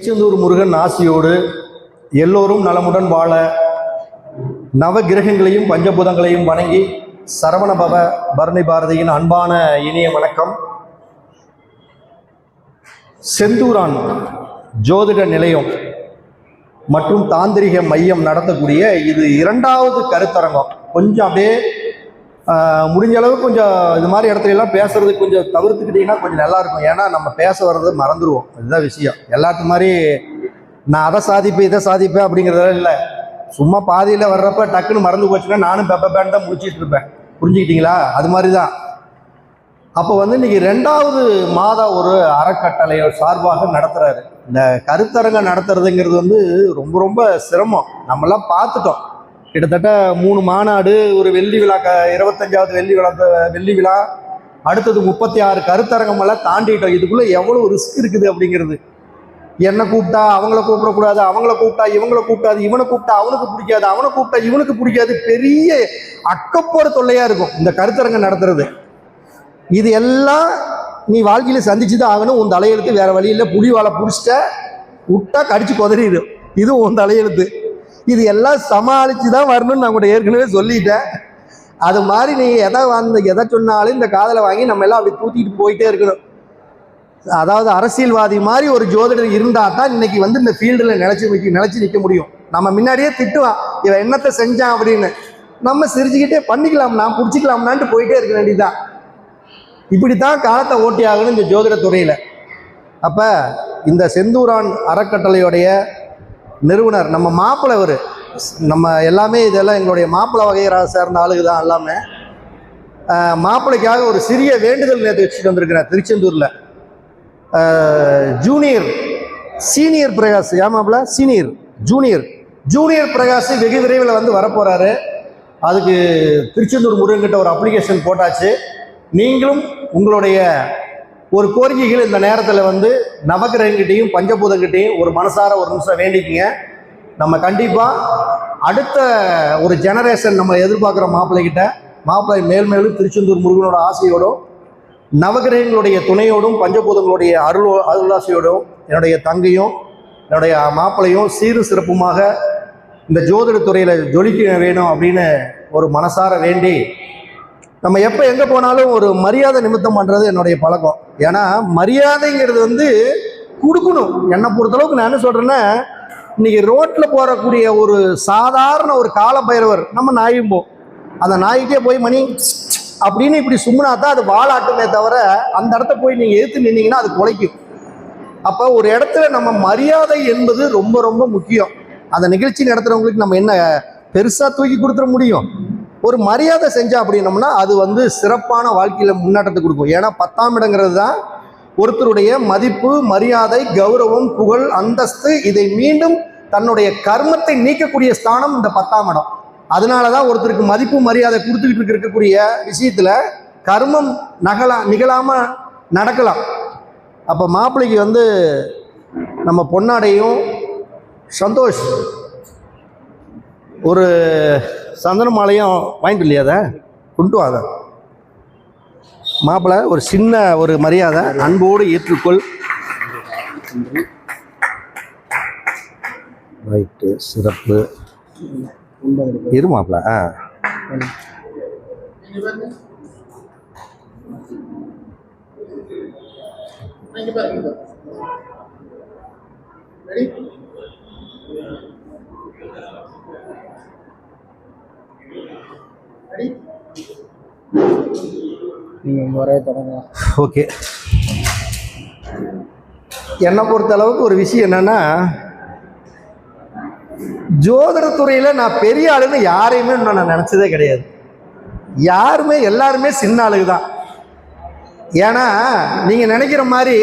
திருச்செந்தூர் முருகன் ஆசியோடு எல்லோரும் நலமுடன் வாழ நவகிரகங்களையும் பஞ்சபூதங்களையும் வணங்கி சரவணபவ பரணி பாரதியின் அன்பான இனிய வணக்கம். செந்தூரான் ஜோதிட நிலையம் மற்றும் தாந்திரிக மையம் நடத்தக்கூடிய இது 2வது கருத்தரங்கம். கொஞ்சம் அப்படியே முடிஞ்ச அளவுக்கு கொஞ்சம் இது மாதிரி இடத்துல எல்லாம் பேசுறதுக்கு கொஞ்சம் தவிர்த்துக்கிட்டீங்கன்னா கொஞ்சம் நல்லா இருக்கும். ஏன்னா நம்ம பேச வர்றது மறந்துடுவோம். இதுதான் விஷயம். எல்லாத்து மாதிரி நான் அதை சாதிப்பேன் இதை சாதிப்பேன் அப்படிங்கிறதெல்லாம் இல்லை. சும்மா பாதியில் வர்றப்ப டக்குன்னு மறந்து போச்சுன்னா நானும் பெப்பேன் தான் முடிச்சிட்டு இருப்பேன். புரிஞ்சுக்கிட்டீங்களா? அது மாதிரி தான். அப்போ இன்னைக்கு 2வது மாத ஒரு அறக்கட்டளை சார்பாக நடத்துறாரு. இந்த கருத்தரங்கம் நடத்துறதுங்கிறது ரொம்ப ரொம்ப சிரமம். நம்மளாம் பார்த்துட்டோம். கிட்டத்தட்ட 3 மாநாடு, ஒரு வெள்ளி விழா, 25வது வெள்ளி விழா, அடுத்தது 36 கருத்தரங்கம் எல்லாம் தாண்டிட்டோம். இதுக்குள்ள எவ்வளவு ரிஸ்க் இருக்குது அப்படிங்கிறது. என்னை கூப்பிட்டா அவங்கள கூப்பிடக்கூடாது, அவங்கள கூப்பிட்டா இவங்கள கூப்பிட்டாது, இவனை கூப்பிட்டா அவனுக்கு பிடிக்காது, அவனை கூப்பிட்டா இவனுக்கு பிடிக்காது. பெரிய அக்கப்போர் தொல்லையா இருக்கும் இந்த கருத்தரங்கம் நடத்துறது. இது எல்லாம் நீ வாழ்க்கையில சந்திச்சுதான் ஆகணும். உன் தலையெழுத்து. வேற வழியில் புலி வாழை பிடிச்சிட்ட விட்டா கடிச்சு கொதறிடும். இது உன் தலையெழுத்து. இது எல்லாம் சமாளிச்சு தான் வரணும்னு நான் கூட ஏற்கனவே சொல்லிட்டேன். அது மாதிரி நீ எதை சொன்னாலும் இந்த காதலை வாங்கி நம்ம எல்லாம் அப்படி தூத்திட்டு போயிட்டே இருக்கணும். அதாவது அரசியல்வாதி மாதிரி ஒரு ஜோதிடர் இருந்தால் தான் இன்னைக்கு இந்த ஃபீல்டில் நினைச்சு நிற்க முடியும். நம்ம முன்னாடியே திட்டுவான், இவன் என்னத்தை செஞ்சான் அப்படின்னு. நம்ம சிரிச்சுக்கிட்டே பண்ணிக்கலாம், நான் பிடிச்சிக்கலாம்னான்ட்டு போயிட்டே இருக்க வேண்டியதுதான். இப்படித்தான் காலத்தை ஓட்டி ஆகணும் இந்த ஜோதிட துறையில். அப்போ இந்த செந்தூரான் அறக்கட்டளையுடைய நிறுவனர் நம்ம மாப்பிள்ளை. நம்ம எல்லாமே இதெல்லாம் எங்களுடைய மாப்பிள்ளை வகையை சேர்ந்த ஆளுக்கு தான் எல்லாமே. மாப்பிள்ளைக்காக ஒரு சிறிய வேண்டுதல் நேற்று வச்சுட்டு வந்திருக்கிறேன் திருச்செந்தூரில். சீனியர் பிரகாஷ், ஏமாப்பிள்ள ஜூனியர் பிரகாஷ் வெகு விரைவில் வரப்போறாரு. அதுக்கு திருச்செந்தூர் முருகன்கிட்ட ஒரு அப்ளிகேஷன் போட்டாச்சு. நீங்களும் உங்களுடைய ஒரு கோரிக்கைகள் இந்த நேரத்தில் நவகிரகங்கிட்டையும் பஞ்சபூதங்கிட்டையும் ஒரு மனசார ஒரு நிமிஷம் வேண்டிக்கிங்க. நம்ம கண்டிப்பாக அடுத்த ஒரு ஜெனரேஷன் நம்ம எதிர்பார்க்குற மாப்பிள்ளை மேலும் திருச்செந்தூர் முருகனோட ஆசையோடும் நவகிரகங்களுடைய துணையோடும் பஞ்சபூதங்களுடைய அருளாசையோடும் என்னுடைய தங்கையும் என்னுடைய மாப்பிள்ளையும் சீரும் சிறப்புமாக இந்த ஜோதிட துறையில் ஜொலிக்க வேணும் அப்படின்னு ஒரு மனசார வேண்டி, நம்ம எப்போ எங்கே போனாலும் ஒரு மரியாதை நிமித்தம் பண்ணுறது என்னுடைய பழக்கம். ஏன்னா மரியாதைங்கிறது கொடுக்கணும். என்னை பொறுத்தளவுக்கு நான் என்ன சொல்கிறேன்னா, இன்னைக்கு ரோட்டில் போகக்கூடிய ஒரு சாதாரண ஒரு காலபைரவர் நம்ம நாயும்போம், அந்த நாய்க்கே போய் மணி அப்படின்னு இப்படி சும்னா தான் அது வாழாட்டுமே தவிர, அந்த இடத்த போய் நீங்கள் எதிர்த்து நின்னீங்கன்னா அது குலைக்கும். அப்போ ஒரு இடத்துல நம்ம மரியாதை என்பது ரொம்ப ரொம்ப முக்கியம். அந்த நிகழ்ச்சி நடத்துகிறவங்களுக்கு நம்ம என்ன பெருசாக தூக்கி கொடுத்துட முடியும்? ஒரு மரியாதை செஞ்சா அப்படின்னோம்னா அது சிறப்பான வாழ்க்கையில் முன்னேற்றத்தை கொடுக்கும். ஏன்னா 10ஆம் இடங்கிறது தான் ஒருத்தருடைய மதிப்பு, மரியாதை, கௌரவம், புகழ், அந்தஸ்து, இதை மீண்டும் தன்னுடைய கர்மத்தை நீக்கக்கூடிய ஸ்தானம் இந்த 10ஆம் இடம். அதனால தான் ஒருத்தருக்கு மதிப்பு மரியாதை கொடுத்துக்கிட்டு இருக்கக்கூடிய விஷயத்துல கர்மம் நிகழாம நடக்கலாம். அப்போ மாப்பிள்ளைக்கு நம்ம பொன்னாடையும் சந்தோஷ் ஒரு சந்தன மாலையும் வாங்கிட்டு இல்லையா, அதை கொண்டு வாங்க. மாப்பிள்ளை ஒரு சின்ன ஒரு மரியாதை, அன்போடு ஏற்றுக்கொள். ரைட்டு, சிறப்பு. இரு மாப்பிள்ளை. ஓகே. என்னை பொறுத்த அளவுக்கு ஒரு விஷயம் என்னன்னா, ஜோதிடத்துறையில் நான் பெரிய ஆளுன்னு யாரையுமே நான் நினச்சதே கிடையாது. எல்லாருமே சின்ன ஆளுக்கு தான். ஏன்னா நீங்கள் நினைக்கிற மாதிரி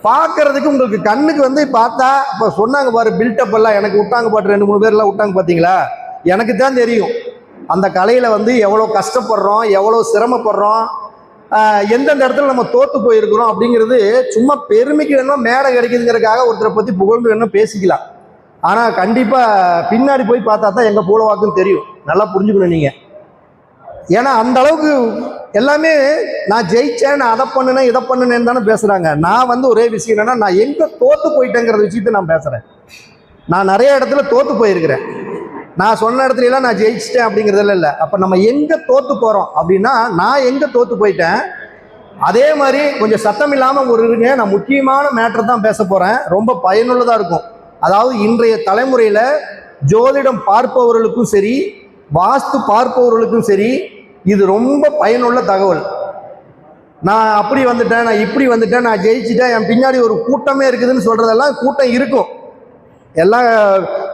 பார்க்கறதுக்கு உங்களுக்கு கண்ணுக்கு பார்த்தா, இப்போ சொன்னாங்க பாரு பில்டப் எல்லாம் எனக்கு விட்டாங்க பாட்டு, 2-3 பேர்லாம் விட்டாங்க பார்த்தீங்களா? எனக்கு தான் தெரியும் அந்த கலையில் எவ்வளோ கஷ்டப்படுறோம், எவ்வளோ சிரமப்படுறோம், எந்தெந்த இடத்துல நம்ம தோற்று போயிருக்கிறோம் அப்படிங்கிறது. சும்மா பெருமைக்கு வேணும் மேடை கிடைக்குதுங்கிறதுக்காக ஒருத்தரை பற்றி புகழ்ந்து வேணும் பேசிக்கலாம். ஆனால் கண்டிப்பாக பின்னாடி போய் பார்த்தா தான் எங்கள் பூலவாக்குன்னு தெரியும். நல்லா புரிஞ்சுக்கணும். நீங்கள் ஏன்னா அந்த அளவுக்கு எல்லாமே நான் ஜெயிச்சேன், நான் அதை பண்ணினேன் இதை பண்ணினேன்னு தானே பேசுகிறாங்க. நான் வந்து ஒரே விஷயம் என்னன்னா, நான் எங்கே தோற்று போயிட்டேங்கிற விஷயத்தை நான் பேசுகிறேன். நான் நிறைய இடத்துல தோற்று போயிருக்கிறேன். நான் சொன்ன இடத்துலலாம் நான் ஜெயிச்சிட்டேன் அப்படிங்கிறதுல இல்லை. அப்போ நம்ம எங்கே தோற்று போகிறோம் அப்படின்னா, நான் எங்கே தோற்று போயிட்டேன். அதே மாதிரி கொஞ்சம் சத்தம் இல்லாமல் ஒருங்க நான் முக்கியமான மேட்டர் தான் பேச போகிறேன். ரொம்ப பயனுள்ளதாக இருக்கும். அதாவது இன்றைய தலைமுறையில் ஜோதிடம் பார்ப்பவர்களுக்கும் சரி, வாஸ்து பார்ப்பவர்களுக்கும் சரி, இது ரொம்ப பயனுள்ள தகவல். நான் அப்படி வந்துட்டேன், நான் இப்படி வந்துட்டேன், நான் ஜெயிச்சிட்டேன், என் பின்னாடி ஒரு கூட்டமே இருக்குதுன்னு சொல்கிறதெல்லாம் கூட்டம் இருக்கும். எல்லா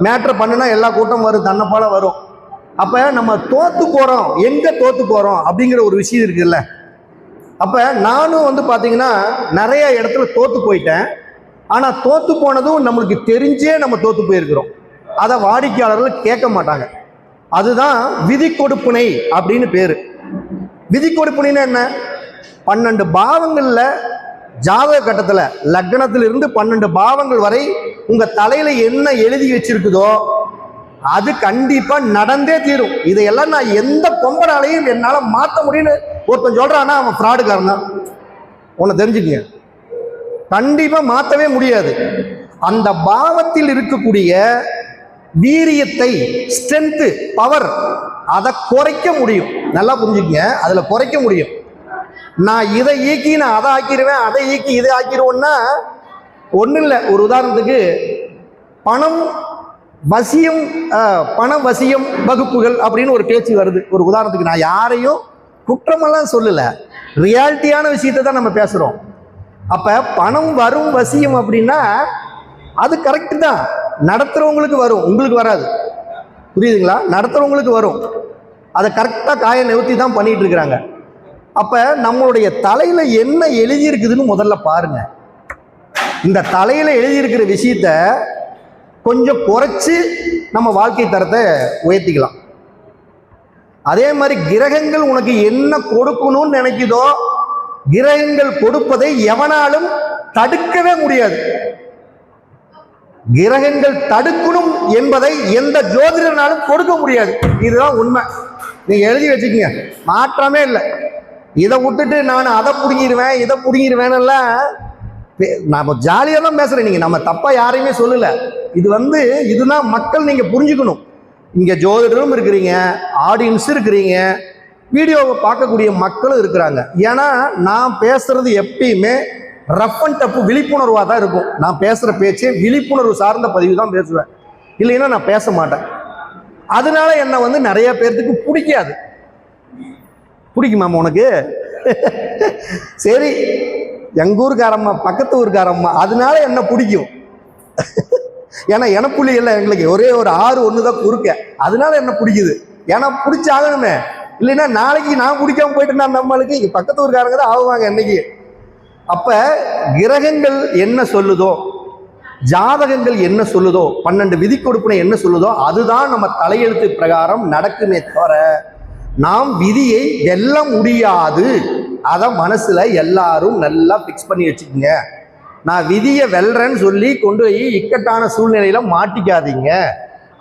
மேட்ரு பண்ணுனா எல்லா கூட்டம் வரும், தன்னைப்போல வரும். அப்போ நம்ம தோற்று போகிறோம், எங்கே தோற்று போகிறோம் அப்படிங்கிற ஒரு விஷயம் இருக்குல்ல. அப்போ நானும் வந்து பார்த்தீங்கன்னா நிறைய இடத்துல தோற்று போயிட்டேன். ஆனால் தோற்று போனதும் நம்மளுக்கு தெரிஞ்சே நம்ம தோற்று போயிருக்கிறோம். அதை வாடிக்கையாளர்கள் கேட்க மாட்டாங்க. அதுதான் விதி கொடுப்பினை அப்படின்னு பேர். விதி கொடுப்பினைன்னா என்ன? 12 பாவங்களில் ஜாதக கட்டத்தில் லக்னத்திலிருந்து 12 பாவங்கள் வரை உங்கள் தலையில் என்ன எழுதி வச்சிருக்குதோ அது கண்டிப்பாக நடந்தே தீரும். இதையெல்லாம் நான் எந்த பொம்பனாலையும் என்னால் மாற்ற முடியும்னு ஒருத்தன் சொல்கிறான்னா அவன் ஃப்ராடுக்காரன் தான். உன்னை தெரிஞ்சுக்கங்க, கண்டிப்பாக மாற்றவே முடியாது. அந்த பாவத்தில் இருக்கக்கூடிய வீரியத்தை, ஸ்ட்ரென்த்து, பவர், அதை குறைக்க முடியும். நல்லா புரிஞ்சுக்கங்க, அதில் குறைக்க முடியும். நான் இதை ஈக்கி நான் அதை ஆக்கிடுவேன், அதை ஈக்கி இதை ஆக்கிடுவேன்னா ஒன்றும் இல்லை. ஒரு உதாரணத்துக்கு பணம் வசியம், பண வசியம் வகுப்புகள் அப்படின்னு ஒரு பேச்சு வருது. ஒரு உதாரணத்துக்கு, நான் யாரையும் குற்றமெல்லாம் சொல்லலை, ரியாலிட்டியான விஷயத்தை தான் நம்ம பேசுகிறோம். அப்போ பணம் வரும் வசியம் அப்படின்னா அது கரெக்டு தான். நடத்துகிறவங்களுக்கு வரும், உங்களுக்கு வராது. புரியுதுங்களா? நடத்துகிறவங்களுக்கு வரும். அதை கரெக்டாக காய நிவர்த்தி தான் பண்ணிகிட்டு இருக்கிறாங்க. அப்போ நம்மளுடைய தலையில் என்ன எழுதியிருக்குதுன்னு முதல்ல பாருங்க. இந்த தலையில் எழுதியிருக்கிற விஷயத்த கொஞ்சம் குறைச்சி நம்ம வாழ்க்கை தரத்தை உயர்த்திக்கலாம். அதே மாதிரி கிரகங்கள் உனக்கு என்ன கொடுக்கணும்னு நினைக்குதோ, கிரகங்கள் கொடுப்பதை எவனாலும் தடுக்கவே முடியாது. கிரகங்கள் தடுக்கணும் என்பதை எந்த ஜோதிடனாலும் கொடுக்க முடியாது. இதுதான் உண்மை. நீங்க எழுதி வச்சுக்கீங்க, மாற்றமே இல்லை. இதை விட்டுட்டு நான் அதை பிடிங்கிடுவேன் இதை பிடிங்கிடுவேன்னெல்லாம் நம்ம ஜாலியாக தான் பேசுகிறேன். நீங்கள் நம்ம தப்பாக யாரையுமே சொல்லலை. இதுதான் மக்கள் நீங்கள் புரிஞ்சுக்கணும். இங்கே ஜோதிடரும் இருக்கிறீங்க, ஆடியன்ஸும் இருக்கிறீங்க, வீடியோவை பார்க்கக்கூடிய மக்களும் இருக்கிறாங்க. ஏன்னா நான் பேசுறது எப்பயுமே ரஃப் அண்ட் டப்பு விழிப்புணர்வாக தான் இருக்கும். நான் பேசுகிற பேச்சே விழிப்புணர்வு சார்ந்த பதிவு தான் பேசுவேன், இல்லைன்னா நான் பேச மாட்டேன். அதனால என்னை நிறைய பேர்த்துக்கு பிடிக்காது. பிடிக்குமாம்மா உனக்கு? சரி, எங்கள் ஊருக்காரம்மா, பக்கத்து ஊருக்காரம்மா, அதனால என்ன பிடிக்கும். ஏன்னா எனப்புள்ளி இல்லை, எங்களுக்கு ஒரே ஒரு ஆறு ஒன்று தான் குறுக்க, அதனால என்ன பிடிக்குது. ஏன்னா பிடிச்சாகணுமே, இல்லைன்னா நாளைக்கு நான் பிடிக்காம போயிட்டேன்னா நம்மளுக்கு இங்கே பக்கத்து ஊருக்காரங்க தான் ஆகுவாங்க என்னைக்கு. அப்போ கிரகங்கள் என்ன சொல்லுதோ, ஜாதகங்கள் என்ன சொல்லுதோ, 12 விதி கொடுப்பினை என்ன சொல்லுதோ அதுதான் நம்ம தலையெழுத்து பிரகாரம் நடக்குமே தவிர நாம் விதியை வெல்ல முடியாது. அதை மனசுல எல்லாரும் நல்லா பிக்ஸ் பண்ணி வச்சுக்கோங்க. நான் விதியை வெல்றேன்னு சொல்லி கொண்டு போய் இக்கட்டான சூழ்நிலையில மாட்டிக்காதீங்க.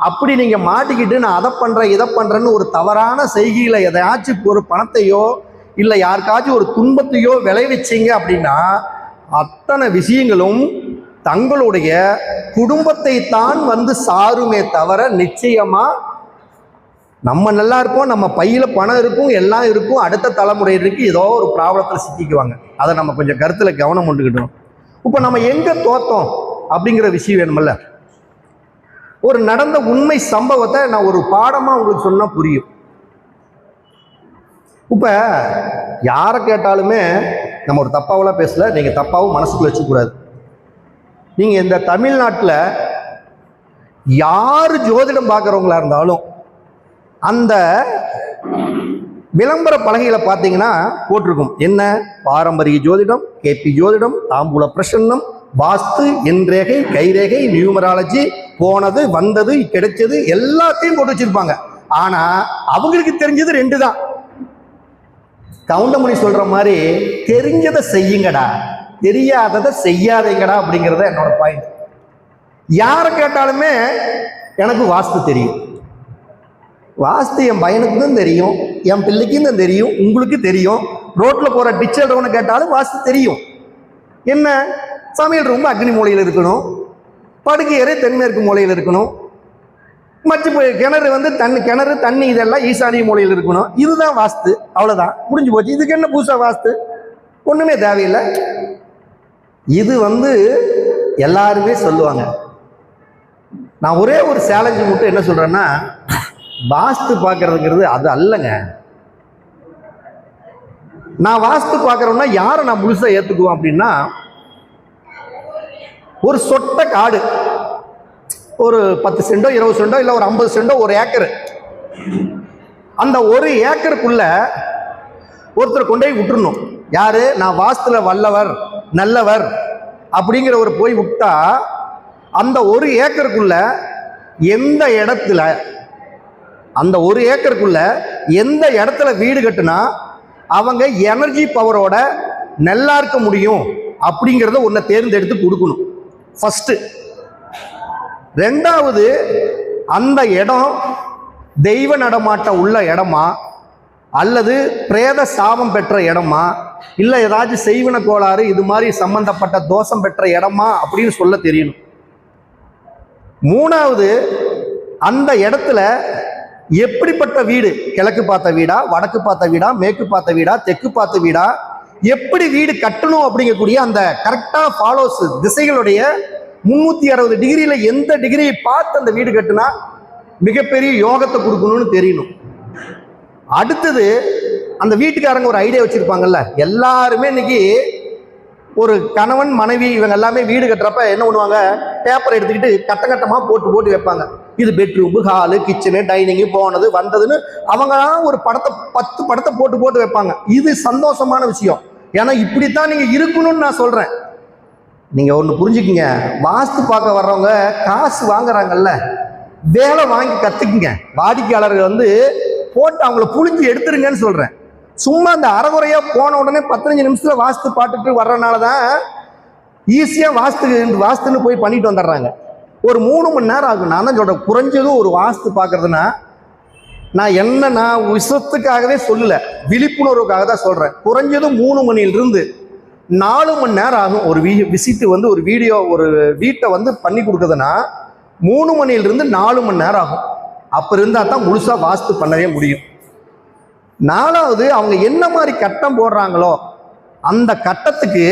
அப்படி நீங்க மாட்டிக்கிட்டு நான் அதை பண்றேன் இதை பண்றேன்னு ஒரு தவறான செய்கையில எதையாச்சும் ஒரு பணத்தையோ இல்லை யாருக்காச்சும் ஒரு துன்பத்தையோ விளைவிச்சிங்க அப்படின்னா அத்தனை விஷயங்களும் தங்களுடைய குடும்பத்தை தான் சாருமே தவிர நிச்சயமா நம்ம நல்லா இருப்போம், நம்ம பையில பணம் இருக்கும், எல்லாம் இருக்கும், அடுத்த தலைமுறையினருக்கு ஏதோ ஒரு ப்ராப்ளத்தில் சிக்கிக்குவாங்க. அதை நம்ம கொஞ்சம் கருத்துல கவனம் கொண்டுக்கிட்டோம். இப்போ நம்ம எங்க தோத்தோம் அப்படிங்கிற விஷயம் வேணுமல்ல. ஒரு நடந்த உண்மை சம்பவத்தை நான் ஒரு பாடமா உங்களுக்கு சொன்னா புரியும். இப்ப யாரை கேட்டாலுமே நம்ம ஒரு தப்பாவெல்லாம் பேசல, நீங்க தப்பாவும் மனசுக்குள்ள வச்சுக்கூடாது. நீங்க இந்த தமிழ்நாட்டில் யாரு ஜோதிடம் பார்க்குறவங்களா இருந்தாலும் அந்த விளம்பர பலகையில பார்த்தீங்கன்னா போட்டிருக்கும், என்ன பாரம்பரிய ஜோதிடம், கேபி ஜோதிடம், தாம்பூல பிரசன்னம், வாஸ்து, எண்ரேகை, கைரேகை, நியூமராலஜி, போனது வந்தது கிடைச்சது எல்லாத்தையும் போட்டு வச்சிருப்பாங்க. ஆனா அவங்களுக்கு தெரிஞ்சது 2 தான். கவுண்டமணி சொல்ற மாதிரி தெரிஞ்சதை செய்யுங்கடா, தெரியாததை செய்யாதீங்கடா அப்படிங்கிறத என்னோட பாயிண்ட். யாரை கேட்டாலுமே எனக்கு வாஸ்து தெரியும், வாஸ்து என் பையனுக்கும் தெரியும், என் பிள்ளைக்கும் தான் தெரியும், உங்களுக்கு தெரியும். ரோட்டில் போகிற டிச்சல்றவனை கேட்டாலும் வாஸ்து தெரியும். என்ன, சமையல் ரூம் அக்னி மூலையில் இருக்கணும், படுக்கை அறை தென்மேற்கு மூலையில் இருக்கணும், மற்ற கிணறு வந்து கிணறு தண்ணி இதெல்லாம் ஈசானிய மூலையில் இருக்கணும். இதுதான் வாஸ்து, அவ்வளோதான், முடிஞ்சு போச்சு. இதுக்கு என்ன புதுசாக வாஸ்து? ஒன்றுமே தேவையில்லை. இது வந்து எல்லாருமே சொல்லுவாங்க. நான் ஒரே ஒரு சேலஞ்சு மட்டும் என்ன சொல்கிறேன்னா, வாஸ்து பார்க்கறதுங்கிறது அது அல்லங்க. நான் வாஸ்து பார்க்குறோம்னா யாரை நான் முழுசாக ஏற்றுக்குவேன் அப்படின்னா, ஒரு சொட்ட காடு, ஒரு 10 சென்டோ 20 சென்டோ இல்லை ஒரு 50 சென்டோ, ஒரு ஏக்கர். அந்த ஒரு ஏக்கருக்குள்ள ஒருத்தர் கொண்டு போய் விட்டுறணும். யாரு? நான் வாஸ்துல வல்லவர் நல்லவர் அப்படிங்கிறவர் போய் விட்டா, அந்த ஒரு ஏக்கருக்குள்ள எந்த இடத்துல, அந்த ஒரு ஏக்கருக்குள்ள எந்த இடத்துல வீடு கட்டுனா அவங்க எனர்ஜி பவரோட நல்லா இருக்க முடியும் அப்படிங்கிறத ஒன்றை தேர்ந்தெடுத்து கொடுக்கணும் ஃபர்ஸ்ட். ரெண்டாவது, அந்த இடம் தெய்வ நடமாட்டம் உள்ள இடமா அல்லது பிரேத சாபம் பெற்ற இடமா இல்லை ஏதாச்சும் செய்வின கோளாறு இது மாதிரி சம்பந்தப்பட்ட தோஷம் பெற்ற இடமா அப்படின்னு சொல்ல தெரியணும். மூணாவது, அந்த இடத்துல எப்படிப்பட்ட வீடு, கிழக்கு பார்த்த வீடா, வடக்கு பார்த்த வீடா, மேற்கு பார்த்த வீடா, தெற்கு பார்த்த வீடா, எப்படி வீடு கட்டணும் அப்படிங்கக்கூடிய அந்த கரெக்டாக ஃபாலோஸ் திசைகளுடைய 360 டிகிரியில் எந்த டிகிரியை பார்த்து அந்த வீடு கட்டுனா மிகப்பெரிய யோகத்தை கொடுக்கணும்னு தெரியணும். அடுத்தது, அந்த வீட்டுக்காரங்க ஒரு ஐடியா வச்சிருப்பாங்கல்ல. எல்லாருமே இன்னைக்கு ஒரு கணவன் மனைவி இவங்க எல்லாமே வீடு கட்டுறப்ப என்ன பண்ணுவாங்க, பேப்பர் எடுத்துக்கிட்டு கட்டமாக போட்டு வைப்பாங்க. இது பெட்ரூம், ஹாலு, கிச்சனு, டைனிங்கு, போனது வந்ததுன்னு அவங்க ஒரு படத்தை 10 படத்தை போட்டு வைப்பாங்க. இது சந்தோஷமான விஷயம். ஏன்னா இப்படித்தான் நீங்க இருக்கணும்னு நான் சொல்றேன். நீங்க ஒன்று புரிஞ்சுக்குங்க, வாஸ்து பார்க்க வர்றவங்க காசு வாங்குறாங்கல்ல, வேலை வாங்கி கத்துக்குங்க. வாடிக்கையாளர்கள் வந்து போட்டு அவங்கள புழிஞ்சு எடுத்துருங்கன்னு சொல்றேன். சும்மா அந்த அறகுறையா போன உடனே 15 நிமிஷத்துல வாஸ்து பாட்டுட்டு வர்றதுனால தான் ஈஸியா வாஸ்துன்னு போய் பண்ணிட்டு வந்துடுறாங்க. ஒரு 3 மணி நேரம் ஆகும். நான் தான் சொல்றேன், குறைஞ்சதும் ஒரு வாஸ்து பார்க்கறதுனா, நான் விஷயத்துக்காகவே சொல்லல, விழிப்புணர்வுக்காக தான் சொல்றேன். குறைஞ்சதும் 3 மணிலிருந்து 4 மணி நேரம் ஆகும். ஒரு விசிட்டு வந்து ஒரு வீடியோ ஒரு வீட்டை வந்து பண்ணி கொடுக்குறதுனா 3 மணிலிருந்து 4 மணி நேரம் ஆகும். அப்ப இருந்தால் தான் முழுசா வாஸ்து பண்ணவே முடியும். நாலாவது, அவங்க என்ன மாதிரி கட்டம் போடுறாங்களோ அந்த கட்டத்துக்கு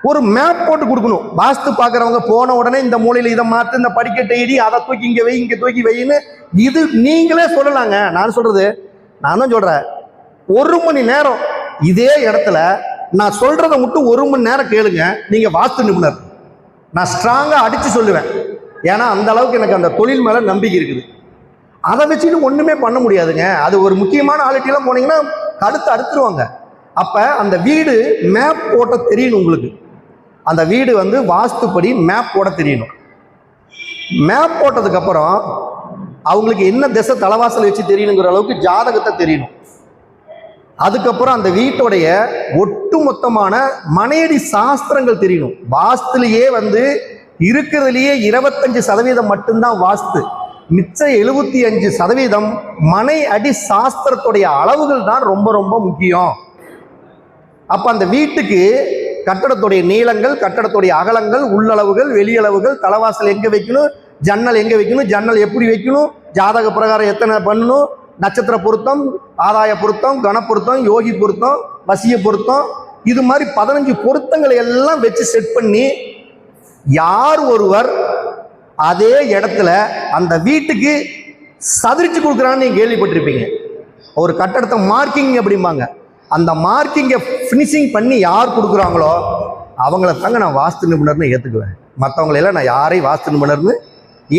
ஒரு மேப் போட்டு கொடுக்கணும். வாஸ்து பார்க்குறவங்க போன உடனே இந்த மூலையில் இதை மாற்று, இந்த படிக்கட்டை இடி, அதை தூக்கி இங்கே வை, இங்கே தூக்கி வைன்னு இது நீங்களே சொல்லலாங்க. நான் சொல்றது, நான் தான் சொல்றேன், 1 மணி நேரம் இதே இடத்துல நான் சொல்றதை மட்டும் 1 மணி நேரம் கேளுங்க, நீங்க வாஸ்து நிபுணர். நான் ஸ்ட்ராங்கா அடிச்சு சொல்லுவேன். ஏன்னா அந்த அளவுக்கு எனக்கு அந்த தொழில் மேல நம்பிக்கை இருக்குது. அதை வச்சுட்டு ஒண்ணுமே பண்ண முடியாதுங்க. அது ஒரு முக்கியமான ஆலிட்டிலாம் போனீங்கன்னா கழுத்து அறுத்துருவாங்க. அப்ப அந்த வீடு மேப் போட்ட தெரியணும் உங்களுக்கு. அந்த வீடு வந்து வாஸ்துப்படி மேப் போட தெரியணும். மேப் போட்டதுக்கு அப்புறம் அவங்களுக்கு என்ன திசை தலைவாசல் வச்சு தெரியணுங்கிற அளவுக்கு ஜாதகத்தை தெரியணும். அதுக்கப்புறம் அந்த வீட்டுடைய ஒட்டுமொத்தமான மனையடி சாஸ்திரங்கள் தெரியணும். வாஸ்துலேயே வந்து இருக்கிறதுலேயே 25% மட்டும்தான் வாஸ்து, மிச்ச 75% மனை அடி சாஸ்திரத்துடைய அளவுகள் தான் ரொம்ப ரொம்ப முக்கியம். அப்ப அந்த வீட்டுக்கு கட்டடத்துடைய நீளங்கள், கட்டடத்துடைய அகலங்கள், உள்ளளவுகள், வெளியளவுகள், தலைவாசல் எங்க வைக்கணும், ஜன்னல் எங்க வைக்கணும், ஜன்னல் எப்படி வைக்கணும், ஜாதக பிரகாரம் எத்தனை பண்ணணும், நட்சத்திர பொருத்தம், ஆதாய பொருத்தம், கண பொருத்தம், யோகி பொருத்தம், வசிய பொருத்தம், இது மாதிரி 15 பொருத்தங்களை எல்லாம் வச்சு செட் பண்ணி யார் ஒருவர் அதே இடத்துல அந்த வீட்டுக்கு சதுரிச்சு கொடுக்குறான்னு நீங்க கேள்விப்பட்டிருப்பீங்க. ஒரு கட்டடத்தை மார்க்கிங் அப்படிம்பாங்க. அந்த மார்க்கிங்கை ஃபினிஷிங் பண்ணி யார் கொடுக்குறாங்களோ அவங்கள தாங்க நான் வாஸ்து நிபுணர்னு ஏற்றுக்குவேன். மற்றவங்களெல்லாம் நான் யாரையும் வாஸ்து நிபுணர்னு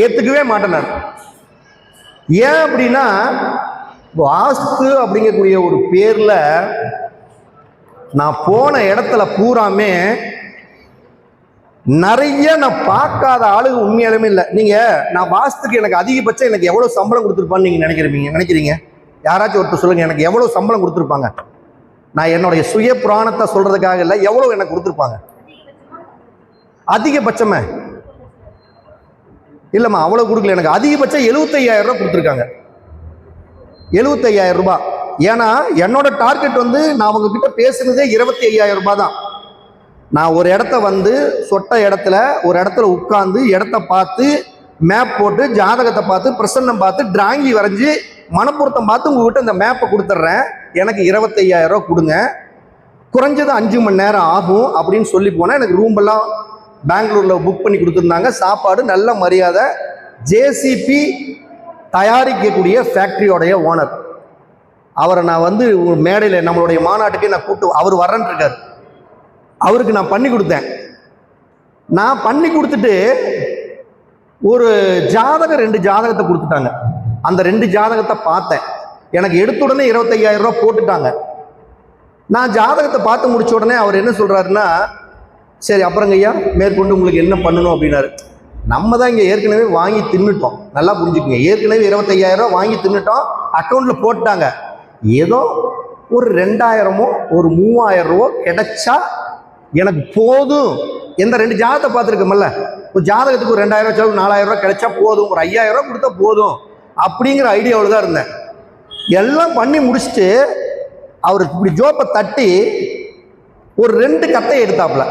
ஏற்றுக்கவே மாட்டேன் நான். ஏன் அப்படின்னா, வாஸ்து அப்படிங்கக்கூடிய ஒரு பேரில் நான் போன இடத்துல பூராமே நிறைய நான் பார்க்காத ஆளுங்க உண்மையாலுமே இல்லை. நீங்கள் நான் வாஸ்துக்கு எனக்கு அதிகபட்சம் எனக்கு எவ்வளோ சம்பளம் கொடுத்துருப்பான்னு நீங்கள் நினைக்கிறீங்க? யாராச்சும் ஒருத்தர் சொல்லுங்கள், எனக்கு எவ்வளோ சம்பளம் கொடுத்துருப்பாங்க? நான் என்னுடைய சுய புராணத்தை சொல்கிறதுக்காக இல்லை, எவ்வளோ எனக்கு கொடுத்துருப்பாங்க அதிகபட்சமே? இல்லைம்மா அவ்வளோ கொடுக்கல, எனக்கு அதிகபட்சம் 75,000 ரூபா கொடுத்துருக்காங்க. 75,000 ரூபாய். ஏன்னா என்னோட டார்கெட் வந்து நான் அவங்க கிட்ட பேசுனதே 25,000 ரூபாய் தான். நான் ஒரு இடத்த வந்து சொட்ட இடத்துல ஒரு இடத்துல உட்கார்ந்து இடத்த பார்த்து மேப் போட்டு ஜாதகத்தை பார்த்து பிரசன்னம் பார்த்து டிராயிங்கி வரைஞ்சி மனப்பொருத்தம் பார்த்து உங்ககிட்ட இந்த மேப்பை கொடுத்துட்றேன், எனக்கு 25,000 ரூபா கொடுங்க, குறைஞ்சது 5 மணி நேரம் ஆகும் அப்படின்னு சொல்லி போனால் எனக்கு ரூம்பெல்லாம் பெங்களூரில் புக் பண்ணி கொடுத்துருந்தாங்க. சாப்பாடு நல்ல மரியாதை. ஜேசிபி தயாரிக்கக்கூடிய ஃபேக்ட்ரியோடைய ஓனர், அவரை நான் வந்து மேடையில் நம்மளுடைய மாநாட்டுக்கு நான் கூப்பிட்டு அவர் வரேன்னு இருக்கார். அவருக்கு நான் பண்ணி கொடுத்தேன். நான் பண்ணி கொடுத்துட்டு ஒரு ஜாதகம் 2 ஜாதகத்தை கொடுத்துட்டாங்க. அந்த 2 ஜாதகத்தை பார்த்தேன். எனக்கு எடுத்த உடனே 25,000 ரூபா போட்டுட்டாங்க. நான் ஜாதகத்தை பார்த்து முடிச்ச உடனே அவர் என்ன சொல்றாருன்னா, சரி அப்புறங்க ஐயா மேற்கொண்டு உங்களுக்கு என்ன பண்ணணும் அப்படின்னாரு. நம்ம தான் இங்கே ஏற்கனவே வாங்கி தின்னுட்டோம், நல்லா புரிஞ்சுக்கங்க. ஏற்கனவே 25,000 ரூபா வாங்கி தின்னுட்டோம், அக்கௌண்ட்ல போட்டாங்க. ஏதோ ஒரு 2,000மோ ஒரு 3,000 ரூபா கிடைச்சா எனக்கு போதும். எந்த 2 ஜாதகத்தை பார்த்துருக்கோம்ல, ஒரு ஜாதகத்துக்கு ஒரு 2,000 செலவு 4,000 ரூபா கிடைச்சா போதும், ஒரு 5,000 ரூபா கொடுத்தா போதும் அப்படிங்கிற ஐடியாவில் தான் இருந்தேன். எல்லாம் பண்ணி முடிச்சுட்டு அவர் இப்படி ஜோப்பை தட்டி ஒரு 2 கதையை எடுத்தாப்புல.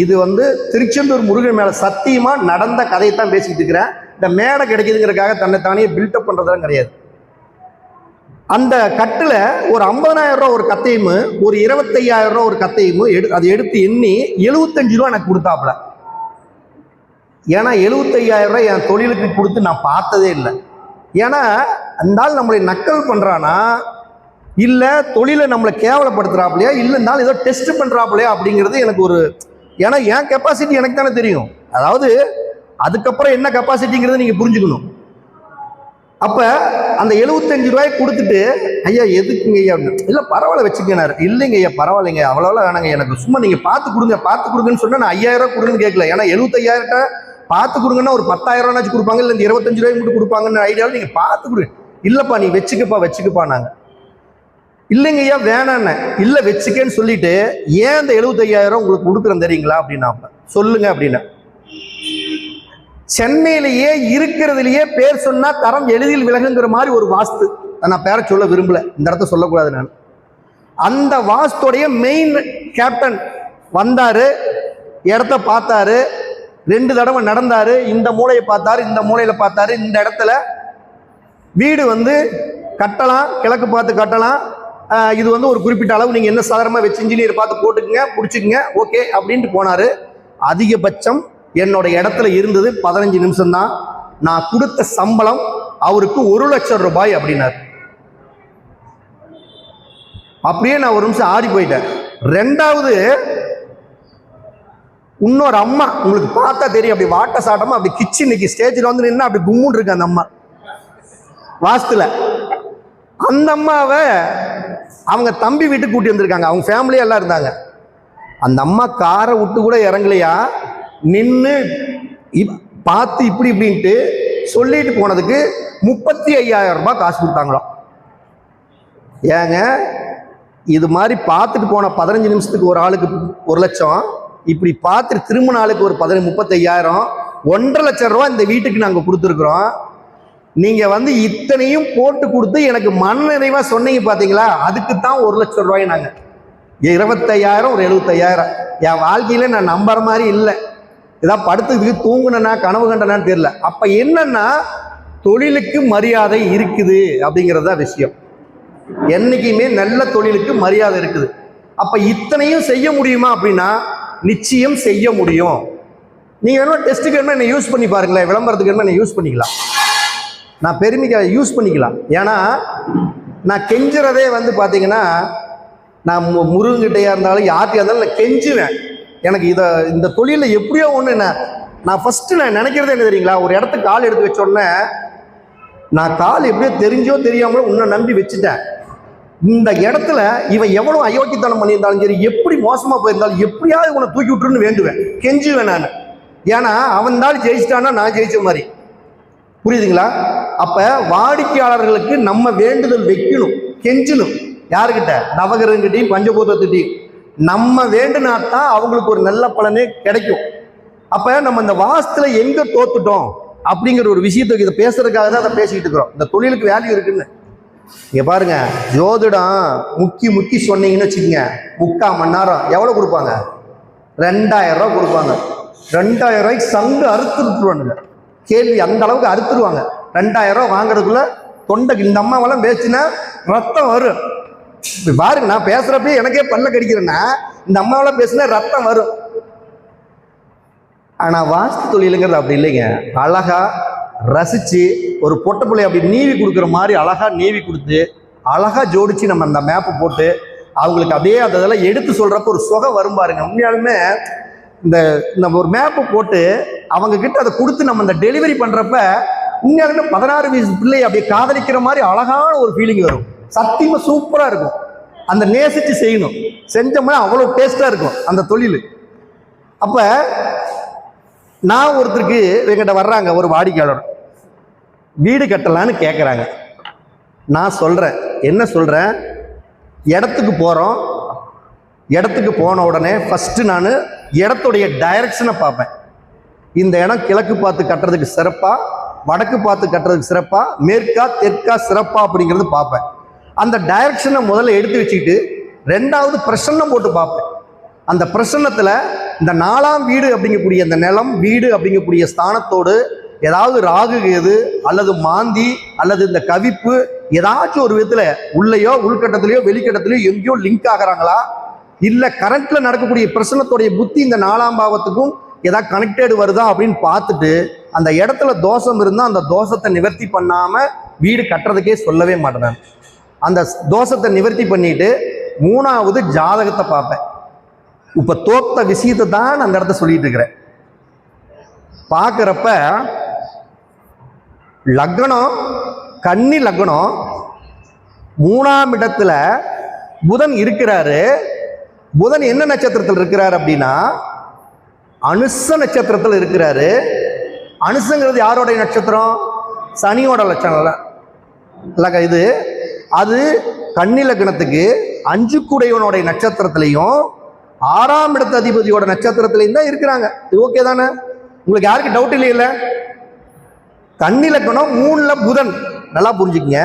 இது வந்து திருச்செந்தூர் முருகன் மேலே சத்தியமாக நடந்த கதையை தான் பேசிக்கிட்டு இருக்கிறேன். இந்த மேடை கிடைக்குதுங்கிறதுக்காக தன்னை தானே பில்டப் பண்ணுறதுலாம் கிடையாது. அந்த கட்டில் ஒரு 50,000 ரூபா ஒரு கத்தையும் ஒரு 25,000 ரூபா ஒரு கத்தையும் அதை எடுத்து எண்ணி 75 ரூபா எனக்கு கொடுத்தாப்புல. ஏன்னா 75,000 ரூபாய் என் தொழிலுக்கு கொடுத்து நான் பார்த்ததே இல்லை. ஏன்னா அந்த ஆள் நம்மளை நக்கல் பண்ணுறானா இல்லை தொழிலை நம்மளை கேவலப்படுத்துறாப்புலையா இல்லைனாலும் ஏதோ டெஸ்ட் பண்ணுறாப்புலையா அப்படிங்கிறது எனக்கு ஒரு, ஏன்னா என் கெப்பாசிட்டி எனக்கு தானே தெரியும். அதாவது அதுக்கப்புறம் என்ன கெப்பாசிட்டிங்கிறத நீங்கள் புரிஞ்சுக்கணும். அப்போ அந்த 75 ரூபாய் கொடுத்துட்டு ஐயா எதுக்குங்க ஐயா அப்படின்னு, இல்லை பரவாயில்ல வச்சுக்கினாரு. இல்லைங்க ஐயா பரவாயில்லைங்க அவ்வளோவா வேணாங்க, எனக்கு சும்மா நீங்கள் பார்த்து கொடுங்கன்னு சொன்னால் நான் 5,000 ரூபா கொடுங்கன்னு கேட்கல. ஏன்னா 75,000 பார்த்து கொடுங்கன்னா ஒரு 10,000 ரூபாச்சு கொடுப்பாங்க, இல்லை இந்த 25 ரூபாய் மட்டும் கொடுப்பாங்கன்னு ஐடியாவில் நீங்கள் பார்த்து கொடுங்க. இல்லைப்பா நீ வச்சுக்கப்பா நாங்கள். இல்லைங்க ஐயா வேணான்னு, இல்லை வச்சுக்கேன்னு சொல்லிட்டு ஏன் இந்த 75,000 உங்களுக்கு கொடுக்குறேன் தெரியுங்களா அப்படின்னா, சொல்லுங்க அப்படின்னா. சென்னையிலேயே இருக்கிறதுலையே பேர் சொன்னா தரம் எளிதில் விலகுங்கிற மாதிரி ஒரு வாஸ்து, நான் பேரை சொல்ல விரும்பல, இந்த இடத்த சொல்லக்கூடாது. நான் அந்த வாஸ்துடைய மெயின் கேப்டன் வந்தாரு, இடத்த பார்த்தாரு, 2 தடவை நடந்தாரு, இந்த மூலையை பார்த்தாரு, இந்த மூலையில பார்த்தாரு. இந்த இடத்துல வீடு வந்து கட்டலாம், கிழக்கு பார்த்து கட்டலாம், இது வந்து ஒரு குறிப்பிட்ட அளவு நீங்க என்ன சாதாரணமா வச்சு இன்ஜினியர் பார்த்து போட்டுக்குங்க பிடிச்சிக்குங்க ஓகே அப்படின்ட்டு போனாரு. அதிகபட்சம் என்னோட இடத்துல இருந்தது 15 நிமிஷம் தான். நான் கொடுத்த சம்பளம் அவருக்கு 1,00,000 ரூபாய் அப்படின்னாரு. அப்படியே நான் ஒரு நிமிஷம் ஆடி போயிட்டேன். 2வது இன்னொரு அம்மா, உங்களுக்கு பார்த்தா தெரியும், அப்படி வாட்ட சாட்டமா அப்படி கிச்சனுக்கு ஸ்டேஜில் வந்து நின்று அப்படி கும்முன்னு இருக்கு அந்த அம்மா வாஸ்துல. அந்த அம்மாவை அவங்க தம்பி வீட்டுக்கு கூட்டி வந்திருக்காங்க, அவங்க ஃபேமிலியா எல்லாம் இருந்தாங்க. அந்த அம்மா காரை விட்டு கூட இறங்கலையா, நின்று பார்த்து இப்படி இப்படின்ட்டு சொல்லிட்டு போனதுக்கு 35,000 ரூபாய் காசு கொடுத்தாங்களாம். ஏங்க இது மாதிரி பார்த்துட்டு போன 15 நிமிஷத்துக்கு ஒரு ஆளுக்கு 1,00,000, இப்படி பார்த்துட்டு திரும்பின ஆளுக்கு ஒரு 35,000, 1,50,000 ரூபா இந்த வீட்டுக்கு நாங்கள் கொடுத்துருக்குறோம். நீங்க வந்து இத்தனையும் போட்டு கொடுத்து எனக்கு மன நிறைவா சொன்னீங்க பாத்தீங்களா, அதுக்கு தான் 1,00,000 ரூபாய். நாங்க 25,000 ஒரு 75,000 என் வாழ்க்கையில நான் நம்புற மாதிரி இல்லை. இதான் படுத்துக்கு தூங்குனா கனவு கண்டனான்னு தெரியல. அப்ப என்னன்னா தொழிலுக்கு மரியாதை இருக்குது அப்படிங்கிறது தான் விஷயம். என்னைக்குமே நல்ல தொழிலுக்கு மரியாதை இருக்குது. அப்ப இத்தனையும் செய்ய முடியுமா அப்படின்னா நிச்சயம் செய்ய முடியும். நீங்க வேணும் டெஸ்ட்டுக்கு வேணுமா என்ன யூஸ் பண்ணி பாருங்களேன், விளம்பரத்துக்கு வேணுமா என்ன யூஸ் பண்ணிக்கலாம், நான் பெருமைக்கு யூஸ் பண்ணிக்கலாம். ஏன்னா நான் கெஞ்சுறதே வந்து பார்த்தீங்கன்னா, நான் முருகன்கிட்டையா இருந்தாலும் யார்கிட்டையா இருந்தாலும் நான் கெஞ்சுவேன். எனக்கு இந்த தொழிலில் எப்படியோ ஒன்று நான் ஃபஸ்ட்டு நான் நினைக்கிறதே என்ன தெரியுங்களா, ஒரு இடத்துக்கு கால் எடுத்து வச்ச உடனே நான் கால் எப்படியோ தெரிஞ்சோ தெரியாமலோ உன்னை நம்பி வச்சுட்டேன். இந்த இடத்துல இவன் எவ்வளோ அயோக்கியத்தனம் பண்ணியிருந்தாலும் சரி, எப்படி மோசமாக போயிருந்தாலும் எப்படியாவது உன்னை தூக்கி விட்டுருன்னு வேண்டுவேன், கெஞ்சுவேன் நான். ஏன்னா அவன் தான் ஜெயிச்சிட்டான்னா நான் ஜெயிச்ச மாதிரி, புரியுதுங்களா? அப்ப வாடிக்கையாளர்களுக்கு நம்ம வேண்டுதல் வைக்கணும், கெஞ்சணும். யாருக்கிட்ட? நவகிரகங்கிட்டையும் பஞ்சபூதத்திட்டையும் நம்ம வேண்டுனாத்தான் அவங்களுக்கு ஒரு நல்ல பலனே கிடைக்கும். அப்ப நம்ம இந்த வாஸ்துல எங்க தோத்துட்டோம் அப்படிங்கிற ஒரு விஷயத்துக்கு இதை பேசுறதுக்காக தான் அதை பேசிக்கிட்டு இருக்கிறோம். இந்த தொழிலுக்கு வேல்யூ இருக்குன்னு இங்க பாருங்க, ஜோதிடம் முக்கி முக்கி சொன்னீங்கன்னு வச்சுக்கோங்க, 3/4 மணி நேரம் எவ்வளவு கொடுப்பாங்க? 2000 ரூபாய் கொடுப்பாங்க. 2000 ரூபாய்க்கு சங்கு அறுத்துருவானுங்க. கேள்வி அந்த அளவுக்கு அறுத்துருவாங்க. 2000 ரூபாய் வாங்குறதுக்குள்ள தொண்டைக்கு இந்த அம்மாவெல்லாம் பேச்சுன்னா ரத்தம் வரும். பாருங்க, நான் பேசுறப்ப எனக்கே பல்ல கடிக்கிறேன்னா இந்த அம்மாவெல்லாம் பேசுனா ரத்தம் வரும். ஆனா வாஸ்து தொழிலுங்கிறது அப்படி இல்லைங்க. அழகா ரசிச்சு ஒரு பொட்டை பிள்ளை அப்படி நீவி கொடுக்குற மாதிரி அழகா நீவி கொடுத்து அழகா ஜோடிச்சு நம்ம அந்த மேப்பை போட்டு அவங்களுக்கு அப்படியே அதெல்லாம் எடுத்து சொல்றப்ப ஒரு சுகம் வரும் பாருங்க. உண்மையாலுமே இந்த நம்ம ஒரு மேப்பை போட்டு அவங்க கிட்ட அதை கொடுத்து நம்ம இந்த டெலிவரி பண்றப்ப உண்மையாலுமே 16 வயசு பிள்ளை அப்படியே காதலிக்கிற மாதிரி அழகான ஒரு ஃபீலிங் வரும். சத்தியமா சூப்பரா இருக்கும். அந்த நேசிச்சு செய்யணும், செஞ்சோம்னா அவ்வளவு டேஸ்டா இருக்கும் அந்த தொழில். அப்ப நான் ஒருத்தருக்கு என்கிட்ட வர்றாங்க, ஒரு வாடிக்கையாளர் வீடு கட்டலான்னு கேட்குறாங்க. நான் சொல்கிறேன், என்ன சொல்கிறேன், இடத்துக்கு போகிறோம். இடத்துக்கு போன உடனே ஃபஸ்ட்டு நான் இடத்துடைய டைரக்ஷனை பார்ப்பேன். இந்த இடம் கிழக்கு பார்த்து கட்டுறதுக்கு சிறப்பாக, வடக்கு பார்த்து கட்டுறதுக்கு சிறப்பாக, மேற்கா தெற்கா சிறப்பா அப்படிங்கிறது பார்ப்பேன். அந்த டைரக்ஷனை முதல்ல எடுத்து வச்சுக்கிட்டு 2வது பிரசன்னம் போட்டு பார்ப்பேன். அந்த பிரசன்னத்தில் இந்த 4ஆம் வீடு அப்படிங்கக்கூடிய அந்த நிலம் வீடு அப்படிங்கக்கூடிய ஸ்தானத்தோடு ஏதாவது ராகு கேது அல்லது மாந்தி அல்லது இந்த கவிப்பு ஏதாச்சும் ஒரு விதத்தில் உள்ளேயோ உள்கட்டத்திலேயோ வெளிக்கட்டத்திலேயோ எங்கேயோ லிங்க் ஆகிறாங்களா, இல்லை கரண்ட்ல நடக்கக்கூடிய பிரசனத்துடைய புத்தி இந்த 4ஆம் பாவத்துக்கும் ஏதாவது கனெக்டட் வருதா அப்படின்னு பார்த்துட்டு அந்த இடத்துல தோஷம் இருந்தால் அந்த தோஷத்தை நிவர்த்தி பண்ணாமல் வீடு கட்டுறதுக்கே சொல்லவே மாட்டேன். அந்த தோஷத்தை நிவர்த்தி பண்ணிட்டு 3வது ஜாதகத்தை பார்ப்பேன். இப்ப தோத்த விஷயத்தை தான் அந்த இடத்த சொல்லிட்டு இருக்கிறேன். பார்க்கிறப்ப லக்னம் கன்னி லக்னம் 3ஆம் இடத்துல புதன் இருக்கிறாரு. புதன் என்ன நட்சத்திரத்தில் இருக்கிறாரு அப்படின்னா அனுச நட்சத்திரத்தில் இருக்கிறாரு. அனுசங்கிறது யாரோடைய நட்சத்திரம்? சனியோட லட்சணம். இது அது கன்னி லக்னத்துக்கு 5 கூடையவனுடைய நட்சத்திரத்திலையும் 6ஆம் இடத்து அதிபதியோட நட்சத்திரத்திலையும் தான் இருக்கிறாங்க. இது ஓகே தானே? உங்களுக்கு யாருக்கு டவுட் இல்லையில? கன்னி லக்னம் 3ல புதன், நல்லா புரிஞ்சுக்கங்க.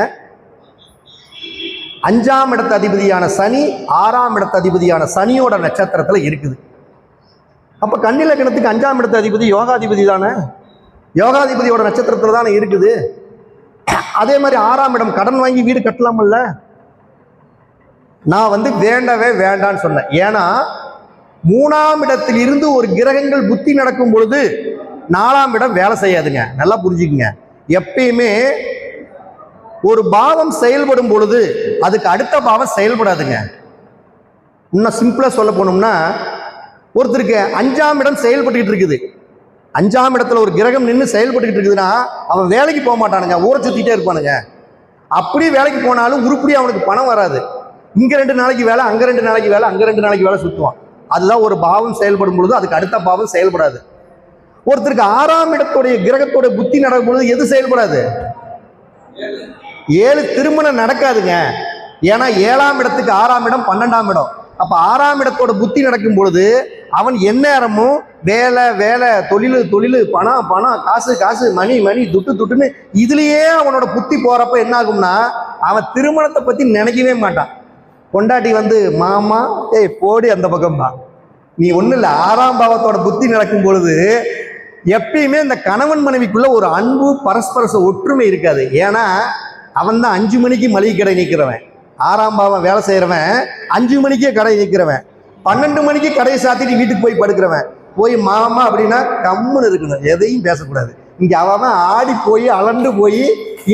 5ஆம் இடத்து அதிபதியான சனி 6ஆம் இடத்து அதிபதியான சனியோட நட்சத்திரத்துல இருக்குது. அப்ப கன்னி லக்னத்துக்கு 5ஆம் இடத்து அதிபதி யோகாதிபதி தானே, யோகாதிபதியோட நட்சத்திரத்துல தானே இருக்குது. அதே மாதிரி 6ஆம் இடம் கடன் வாங்கி வீடு கட்டலாமல்ல. நான் வேண்டவே வேண்டான்னு சொன்னேன். ஏன்னா 3ஆம் இடத்தில் இருந்து ஒரு கிரகங்கள் புத்தி நடக்கும் பொழுது 4ஆம் இடம் வேலை செய்யாதுங்க. நல்லா புரிஞ்சுக்குங்க. எப்பயுமே ஒரு பாவம் செயல்படும் பொழுது அதுக்கு அடுத்த பாவம் செயல்படாதுங்க. இன்னும் சிம்பிளா சொல்ல போனோம்னா, ஒருத்தருக்கு 5ஆம் இடம் செயல்பட்டு இருக்குது, 5ஆம் இடத்துல ஒரு கிரகம் நின்று செயல்பட்டு இருக்குதுன்னா அவன் வேலைக்கு போக மாட்டானுங்க, ஊரை சுத்திட்டே இருப்பானுங்க. அப்படி வேலைக்கு போனாலும் உருப்படி அவனுக்கு பணம் வராது. இங்க 2 நாளைக்கு வேலை, அங்க 2 நாளைக்கு வேலை, அங்க 2 நாளைக்கு வேலை சுத்துவான். அதுதான் ஒரு பாவம் செயல்படும் பொழுது அதுக்கு அடுத்த பாவம் செயல்படாது. ஒருத்தருக்கு 6ஆம் இடத்துடைய கிரகத்தோட புத்தி நடக்கும் பொழுது எது செயல்படாது? 7 திருமணம் நடக்காதுங்க. ஏன்னா 7ஆம் இடத்துக்கு 6ஆம் இடம் 12ஆம் இடம். அப்ப 6ஆம் இடத்தோட புத்தி நடக்கும் பொழுது அவன் எந்நேரமும் வேலை வேலை, தொழில் தொழில், பணம் பணம், காசு காசு, மணி மணி, துட்டு துட்டுன்னு இதுலயே அவனோட புத்தி போறப்ப என்ன ஆகும்னா அவன் திருமணத்தை பத்தி நினைக்கவே மாட்டான். கொண்டாட்டி மாமா ஏய் போடி அந்த பக்கம்பா, நீ ஒன்றும் இல்லை. 6ஆம் பாவத்தோட புத்தி நடக்கும் பொழுது எப்பயுமே இந்த கணவன் மனைவிக்குள்ள ஒரு அன்பு பரஸ்பர ஒற்றுமை இருக்காது. ஏன்னா அவன் தான் 5 மணிக்கு மளிகை கடை நிற்கிறவன், 6ஆம் பாவம் வேலை செய்கிறவன் 5 மணிக்கே கடை நிற்கிறவன், 12 மணிக்கு கடையை சாத்திட்டு வீட்டுக்கு போய் படுக்கிறவன். போய் மாமா அப்படின்னா கம்முன்னு இருக்கணும், எதையும் பேசக்கூடாது. இங்கே அவன் ஆடி போய் அலண்டு போய்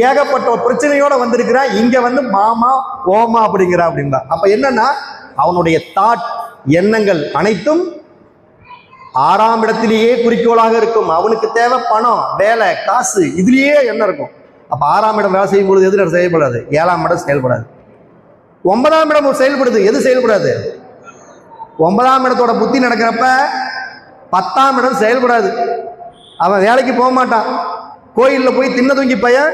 ஏகப்பட்ட பிரச்சனையோட வந்திருக்கிறான். இங்க மாமா ஓமா அப்படிங்கிறான் அப்படின்னா அப்ப என்னன்னா அவனுடைய தாட் எண்ணங்கள் அனைத்தும் 6ஆம் இடத்திலேயே குறிக்கோளாக இருக்கும். அவனுக்கு தேவை பணம், வேலை, காசு, இதுலயே என்ன இருக்கும். அப்ப 6ஆம் இடம் வேலை செய்யும் பொழுது எது செயல்படாது? 7ஆம் இடம் செயல்படாது. 9ஆம் இடம் செயல்படுது, எது செயல்படாது? 9ஆம் இடத்தோட புத்தி நடக்கிறப்ப 10ஆம் இடம் செயல்படாது. அவன் வேலைக்கு போக மாட்டான். கோயிலில் போய் தின்ன தூங்கி பையன்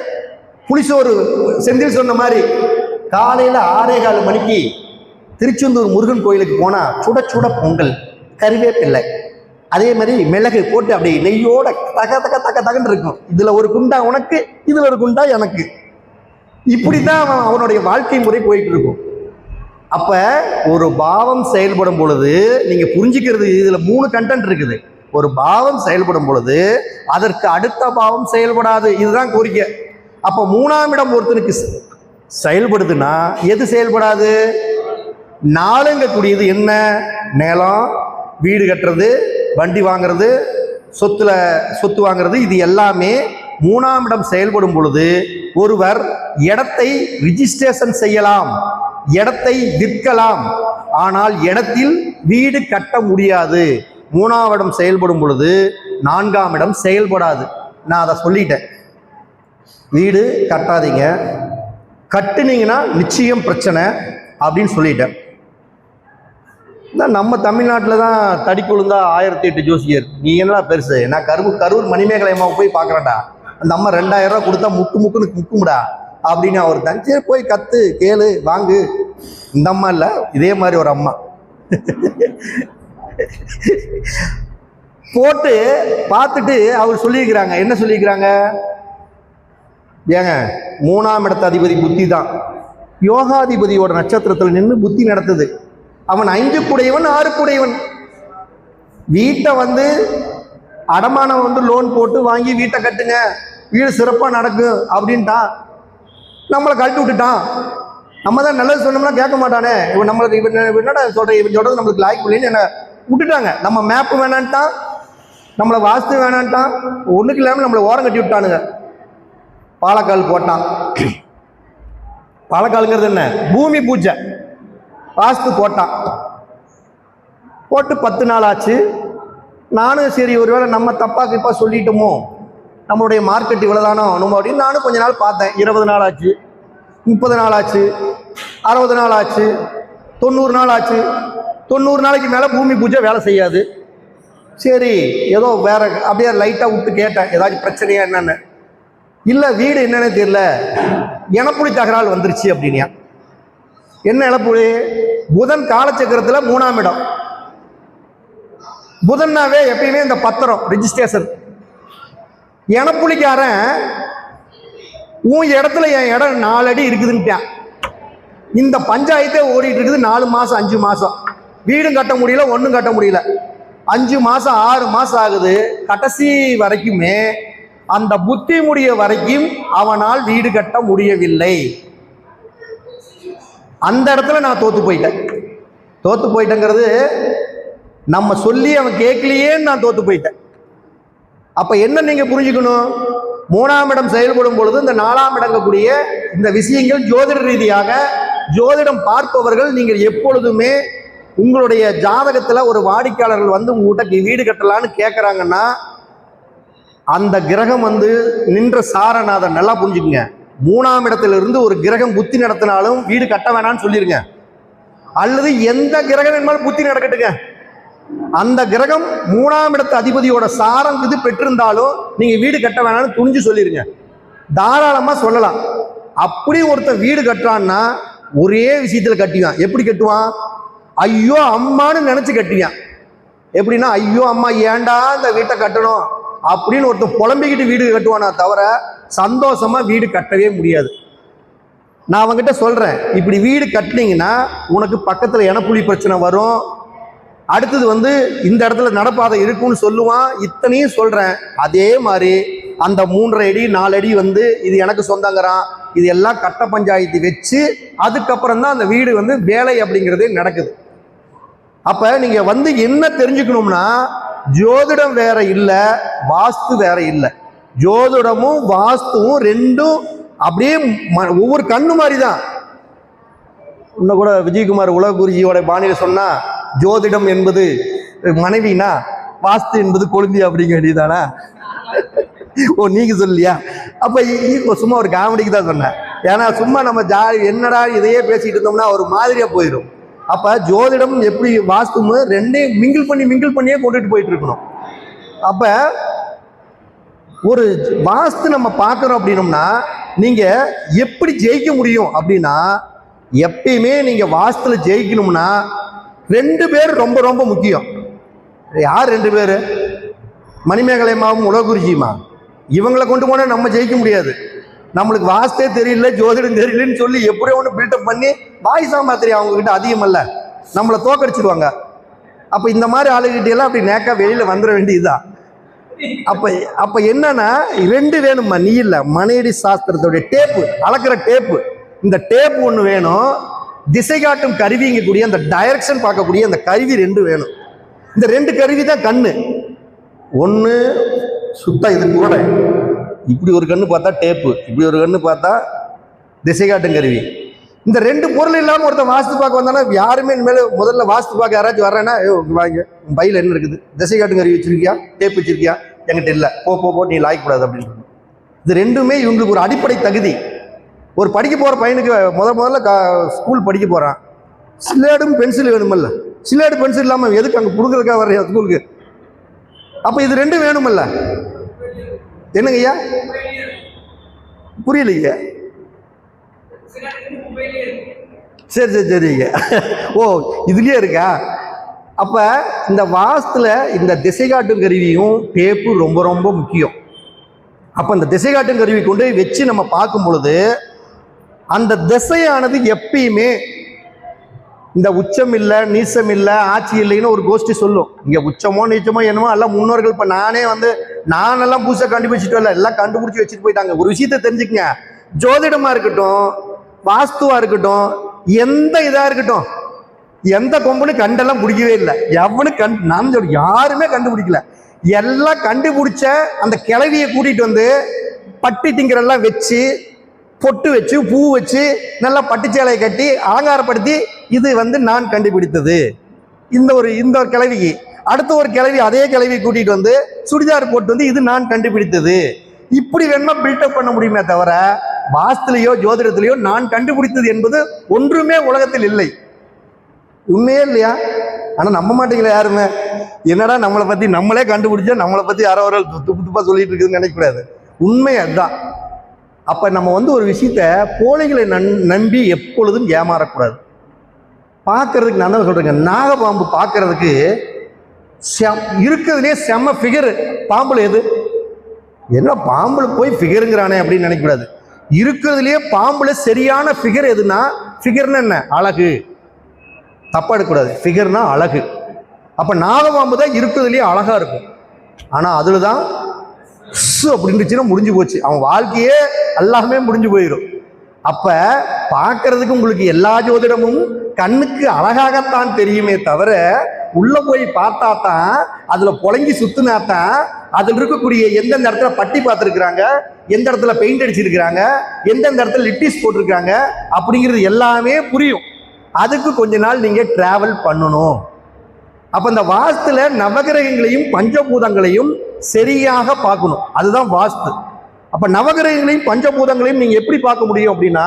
புளிசோறு செந்தில் சொன்ன மாதிரி காலையில் 6:15 மணிக்கு திருச்செந்தூர் முருகன் கோயிலுக்கு போனால் சுட சுட பொங்கல், கறிவேப்பில்லை, அதே மாதிரி மிளகு போட்டு அப்படியே நெய்யோட தக தக தக தகன்னு இருக்கும். இதில் ஒரு குண்டா உனக்கு, இதில் ஒரு குண்டா எனக்கு. இப்படித்தான் அவனுடைய வாழ்க்கை முறை போயிட்டு இருக்கும். அப்ப ஒரு பாவம் செயல்படும் பொழுது நீங்க புரிஞ்சுக்கிறது, இதுல 3 கண்டென்ட் இருக்குது. ஒரு பாவம் செயல்படும் பொழுது அதற்கு அடுத்த பாவம் செயல்படாது, இதுதான் கோரிக்கை. அப்ப 3ஆம் இடம் ஒருத்தனுக்கு செயல்படுதுன்னா எது செயல்படாது? 4ங்கக்கூடியது என்ன? நிலம், வீடு கட்டுறது, வண்டி வாங்குறது, சொத்து வாங்குறது, இது எல்லாமே 3ஆம் இடம் செயல்படும் பொழுது ஒருவர் இடத்தை ரிஜிஸ்ட்ரேஷன் செய்யலாம், இடத்தை விற்கலாம், ஆனால் இடத்தில் வீடு கட்ட முடியாது. 3ஆம் இடம் செயல்படும் பொழுது 4ஆம் இடம் செயல்படாது. நான் அதை சொல்லிட்டேன். வீடு கட்டாதீங்க, கட்டுனீங்கன்னா நிச்சயம் பிரச்சனை அப்படின்னு சொல்லிட்டேன். நம்ம தமிழ்நாட்டில் தான் தடிக்கு விழுந்தா 1008 ஜோசியர். நீ என்னடா பெருசு? நான் கரூர் மணிமேகலை அம்மாவை போய் பார்க்குறேன்டா, அந்த அம்மா 2000 ரூபா கொடுத்தா முக்குன்னு முக்கும்டா அப்படின்னு அவர் தான். சரி போய் கத்து, கேளு, வாங்கு. இந்த அம்மா இல்லை, இதே மாதிரி ஒரு அம்மா போட்டு பார்த்துட்டு அவர் சொல்லியிருக்கிறாங்க. என்ன சொல்லியிருக்கிறாங்க? ஏங்க 3ஆம் இடத்து அதிபதி புத்தி தான், யோகாதிபதியோட நட்சத்திரத்தில் நின்று புத்தி நடத்துது. அவன் 5 கூடையவன் 6 கூடையவன். வீட்டை அடமானம் லோன் போட்டு வாங்கி வீட்டை கட்டுங்க, வீடு சிறப்பாக நடக்கும் அப்படின்ட்டான். நம்மளை கழட்டி விட்டுட்டான். நம்ம தான் நல்லது சொன்னோம்னா கேட்க மாட்டானே. இவன் நம்மளுக்கு என்னடா சொல்கிறேன், இவன் சொல்கிறது நம்மளுக்கு லாய்க்கு இல்லைன்னு என்ன விட்டுட்டாங்க. நம்ம மேப்பு வேணான்ட்டான், நம்மளை வாஸ்து வேணான்ட்டான், ஒன்றுக்கு இல்லாமல் நம்மளை ஓரம் கட்டி விட்டானுங்க. பாலக்கால் போட்டான். பாலக்காலுங்கிறது என்ன? பூமி பூஜை. வாஸ்து போட்டான். போட்டு 10 நாள் ஆச்சு. நானும் சரி ஒருவேளை நம்ம தப்பா சொல்லிட்டோமோ, நம்மளுடைய மார்க்கெட் இவ்வளோதானோ நம்ம அப்படின்னு நானும் கொஞ்ச நாள் பார்த்தேன். 20 நாள் ஆச்சு, 30 நாள் ஆச்சு, 60 நாள் ஆச்சு, 90 நாள் ஆச்சு. 90 நாளைக்கு மேலே பூமி பூஜை வேலை செய்யாது. சரி ஏதோ வேற அப்படியே லைட்டாக விட்டு கேட்டேன், ஏதாச்சும் பிரச்சனையா என்னன்னு. இல்லை வீடு என்னன்னு தெரியல, இனப்புலி தகராறு வந்துருச்சு அப்படின்னா. என்ன இழப்புலி? புதன் காலச்சக்கரத்தில் 3ஆம் இடம். புதன்னாவே எப்பயுமே இந்த பத்திரம் ரிஜிஸ்ட்ரேஷன். இனப்புலிக்காரன் உன் இடத்துல என் இடம் 4 அடி இருக்குதுன்ட்டான். இந்த பஞ்சாயத்தே ஓடிட்டு இருக்குது 4 மாசம் 5 மாசம். வீடும் கட்ட முடியல, ஒன்றும் கட்ட முடியல. 5 மாசம் 6 மாசம் ஆகுது. கடைசி வரைக்குமே அந்த புத்தி முடிய வரைக்கும் அவனால் வீடு கட்ட முடியவில்லை. அந்த இடத்துல நான் தோத்து போயிட்டேங்கிறது நம்ம சொல்லி அவன் கேட்கலையேன்னு நான் தோத்து போயிட்டேன். அப்ப என்ன நீங்க புரிஞ்சுக்கணும்? 3ஆம் இடம் செயல்படும் பொழுது இந்த 4ஆம் இடங்கக்கூடிய இந்த விஷயங்கள் ஜோதிட ரீதியாக ஜோதிடம் பார்ப்பவர்கள் நீங்கள் எப்பொழுதுமே உங்களுடைய ஜாதகத்துல ஒரு வாடிக்கையாளர்கள் உங்ககிட்ட வீடு கட்டலான்னு கேட்கறாங்கன்னா அந்த கிரகம் நின்ற சாரநாதன் நல்லா புரிஞ்சுக்குங்க. 3ஆம் இடத்திலிருந்து ஒரு கிரகம் புத்தி நடத்தினாலும் வீடு கட்ட வேணாம்னு சொல்லிருங்க. அல்லது எந்த கிரகம் வேணுமாலும் புத்தி நடக்கட்டுங்க, அந்த கிரகம் 3ஆம் இடத்து அதிபதியோட சாரம் இது பெற்றிருந்தாலும் நீங்க வீடு கட்ட வேணாம்னு துணிஞ்சு சொல்லிருங்க. தாராளமா சொல்லலாம். அப்படி ஒருத்தன் வீடு கட்டுறான்னா ஒரே விஷயத்துல கட்டுவான். எப்படி கட்டுவான்? ஐயோ அம்மான்னு நினைச்சு கட்டுவான். எப்படின்னா ஐயோ அம்மா ஏண்டா இந்த வீட்டை கட்டணும் அப்படின்னு ஒருத்தன் புலம்பிக்கிட்டு வீடு கட்டுவானா தவிர சந்தோஷமா வீடு கட்டவே முடியாது. நான் அவங்ககிட்ட சொல்றேன், இப்படி வீடு கட்டினீங்கன்னா உனக்கு பக்கத்துல இனப்புலி பிரச்சனை வரும், அடுத்தது இந்த இடத்துல நடப்பாதை இருக்கும்னு சொல்லுவான். இத்தனையும் சொல்றேன். அதே மாதிரி அந்த 3.5 அடி 4 அடி இது எனக்கு சொந்தங்கிறான். இது எல்லாம் கட்ட பஞ்சாயத்து வச்சு அதுக்கப்புறம் தான் அந்த வீடு வேலை அப்படிங்கிறதே நடக்குது. அப்ப நீங்க என்ன தெரிஞ்சுக்கணும்னா, ஜோதிடம் வேற இல்லை, வாஸ்து வேற இல்லை. ஜோதிடமும் வாஸ்துவும் ரெண்டும் அப்படியே ஒவ்வொரு கண்ணு மாதிரி தான். இன்னும் கூட விஜயகுமார் உலக குருஜியோட பாணியில் சொன்னா, ஜோதிடம் என்பது மனைவினா வாஸ்து என்பது கொழுந்தி அப்படிங்க வேண்டியதானா? ஓ நீங்க சொல்லியா? அப்ப சும்மா ஒரு காமெடிக்கு தான் சொன்னேன். ஏன்னா சும்மா நம்ம என்னடா இதையே பேசிட்டு இருந்தோம்னா ஒரு மாதிரியா போயிடும். அப்ப ஜோதிடம் எப்படி வாஸ்தும் ரெண்டையும் மிங்கிள் பண்ணியே கொண்டுட்டு போயிட்டு இருக்கணும். அப்ப ஒரு வாஸ்து நம்ம பார்க்கறோம் அப்படின்னோம்னா நீங்க எப்படி ஜெயிக்க முடியும் அப்படின்னா, எப்பயுமே நீங்க வாஸ்துல ஜெயிக்கணும்னா 2 பேர் ரொம்ப ரொம்ப முக்கியம். யார் 2 பேரு? மணிமேகலை மாவும் உலகுருஜியுமா? இவங்களை கொண்டு போனா நம்ம ஜெயிக்க முடியாது. நம்மளுக்கு வாஸ்தே தெரியல, ஜோதிடம் தெரியலன்னு சொல்லி எப்படியோ ஒன்று பில்டப் பண்ணி வாய்ஸா மாத்திரி அவங்க கிட்ட அதிகம் அல்ல, நம்மளை தோக்கடிச்சிருவாங்க. அப்ப இந்த மாதிரி ஆளுகிட்ட எல்லாம் அப்படி நேக்கா வெளியில வந்துட வேண்டியதுதான். அப்ப என்னன்னா, ரெண்டு வேணும்மா, நீ இல்ல, மனையடி சாஸ்திரத்தோட டேப்பு, அளக்கிற டேப்பு, இந்த டேப் ஒண்ணு வேணும், திசை காட்டும் கருவிங்க கூடிய அந்த டைரக்ஷன் பார்க்கக்கூடிய அந்த கருவி ரெண்டு வேணும். இந்த ரெண்டு கருவி தான் கண்ணு. ஒன்று சுத்தா இது கூட இப்படி ஒரு கண்ணு பார்த்தா டேப்பு, இப்படி ஒரு கண்ணு பார்த்தா திசை காட்டும் கருவி. இந்த ரெண்டு பொருள் இல்லாமல் ஒருத்தன் வாஸ்து பார்க்க வந்தானா யாருமே இனிமேல் முதல்ல வாஸ்து பார்க்க யாராச்சும் வர்றேன்னா, வாங்க உன் பையில என்ன இருக்குது, திசை காட்டும் கருவி வச்சிருக்கியா, டேப் வச்சிருக்கியா, என்கிட்ட இல்லை, போ நீ லாய்க்கூடாது அப்படின்னு. இது ரெண்டுமே இவங்களுக்கு ஒரு அடிப்படை தகுதி. ஒரு படிக்க போகிற பையனுக்கு முதல்ல ஸ்கூல் படிக்க போகிறான், சிலேடும் பென்சில் வேணுமல்ல, சிலேடு பென்சில் இல்லாமல் எதுக்கு அங்கே கொடுக்குறதுக்காக வர்றியா ஸ்கூலுக்கு? அப்போ இது ரெண்டும் வேணுமல்ல. என்னங்க ஐயா, புரியலைங்க? சரிங்க. ஓ, இதுலயே இருக்கா? அப்ப இந்த வாஸ்துல இந்த திசை காட்டும் கருவியும் டேப்பு ரொம்ப ரொம்ப முக்கியம். அப்ப இந்த திசை காட்டும் கருவி கொண்டு வச்சு நம்ம பார்க்கும் பொழுது அந்த திசையானது எப்பயுமே இந்த உச்சம் இல்லை, நீச்சம் இல்லை, ஆட்சி இல்லைன்னு ஒரு கோஷ்டி சொல்லும். இங்க உச்சமோ நீச்சமோ என்னமோ எல்லாம் முன்னோர்கள். இப்ப நானெல்லாம் புதுசாக கண்டுபிடிச்சிட்டு வரல, எல்லாம் கண்டுபிடிச்சி வச்சுட்டு போயிட்டாங்க. ஒரு விஷயத்த தெரிஞ்சுக்கங்க, ஜோதிடமா இருக்கட்டும், வாஸ்துவா இருக்கட்டும், எந்த இதா இருக்கட்டும், எந்த கொம்பனும் கண்டெல்லாம் பிடிக்கவே இல்லை. நான் யாருமே கண்டுபிடிக்கல. எல்லாம் கண்டுபிடிச்ச அந்த கிளவியை கூட்டிட்டு வந்து பட்டி திங்கரெல்லாம் வச்சு, பொட்டு வச்சு, பூ வச்சு, நல்லா பட்டுச்சேலையை கட்டி அலங்காரப்படுத்தி, இது நான் கண்டுபிடித்தது. இந்த ஒரு கிளவிக்கு அடுத்த ஒரு கிளவி அதே கிளவியை கூட்டிட்டு வந்து சுடிதார் போட்டு வந்து, இது நான் கண்டுபிடித்தது. இப்படி வேணுமா பில்டப் பண்ண முடியுமே தவிர, வாஸ்துலையோ ஜோதிடத்திலேயோ நான் கண்டுபிடித்தது என்பது ஒன்றுமே உலகத்தில் இல்லை. உண்மையே இல்லையா? ஆனா நம்ப மாட்டீங்களா யாருமே. என்னடா நம்மளை பத்தி நம்மளே கண்டுபிடிச்சா நம்மளை பத்தி யாரோ ஒரு துப்பா சொல்லிட்டு இருக்குதுன்னு நினைக்கக்கூடாது. உண்மை அதுதான். அப்ப நம்ம ஒரு விஷயத்த போலிகளை நம்பி எப்பொழுதும் ஏமாறக்கூடாது. பார்க்கறதுக்கு நான் தான் சொல்றேங்க, நாகபாம்பு பார்க்கறதுக்கு இருக்கிறதுலே செம்ம ஃபிகர். பாம்புல எது என்ன, பாம்புல போய் ஃபிகருங்கிறானே அப்படின்னு நினைக்கக்கூடாது. இருக்கிறதுலேயே பாம்புல சரியான ஃபிகர் எதுனா, ஃபிகர்னா என்ன, அழகு. தப்பா எடுக்கக்கூடாது, ஃபிகர்னா அழகு. அப்ப நாகபாம்பு தான் இருக்கிறதுலேயே அழகா இருக்கும். ஆனா அதுல தான் அப்படின்னுச்சுன்னா முடிஞ்சு போச்சு, அவன் வாழ்க்கையே எல்லாமே முடிஞ்சு போயிடும். அப்ப பார்க்கறதுக்கு உங்களுக்கு எல்லா ஜோதிடமும் கண்ணுக்கு அழகாகத்தான் தெரியுமே தவிர, உள்ள போய் பார்த்தா தான், அதுல புழங்கி சுத்தினாத்தான் அதுல இருக்கக்கூடிய எந்தெந்த இடத்துல பட்டி பார்த்துருக்குறாங்க, எந்த இடத்துல பெயிண்ட் அடிச்சிருக்கிறாங்க, எந்தெந்த இடத்துல லிட்டிஸ் போட்டிருக்காங்க அப்படிங்கிறது எல்லாமே புரியும். அதுக்கு கொஞ்ச நாள் நீங்க டிராவல் பண்ணணும். அப்ப இந்த வாஸ்துல நவகிரகங்களையும் பஞ்சபூதங்களையும் சரியாக பார்க்கணும், அதுதான் வாஸ்து. அப்ப நவகிரகங்களையும் பஞ்சபூதங்களையும் நீங்க எப்படி பார்க்க முடியும் அப்படின்னா,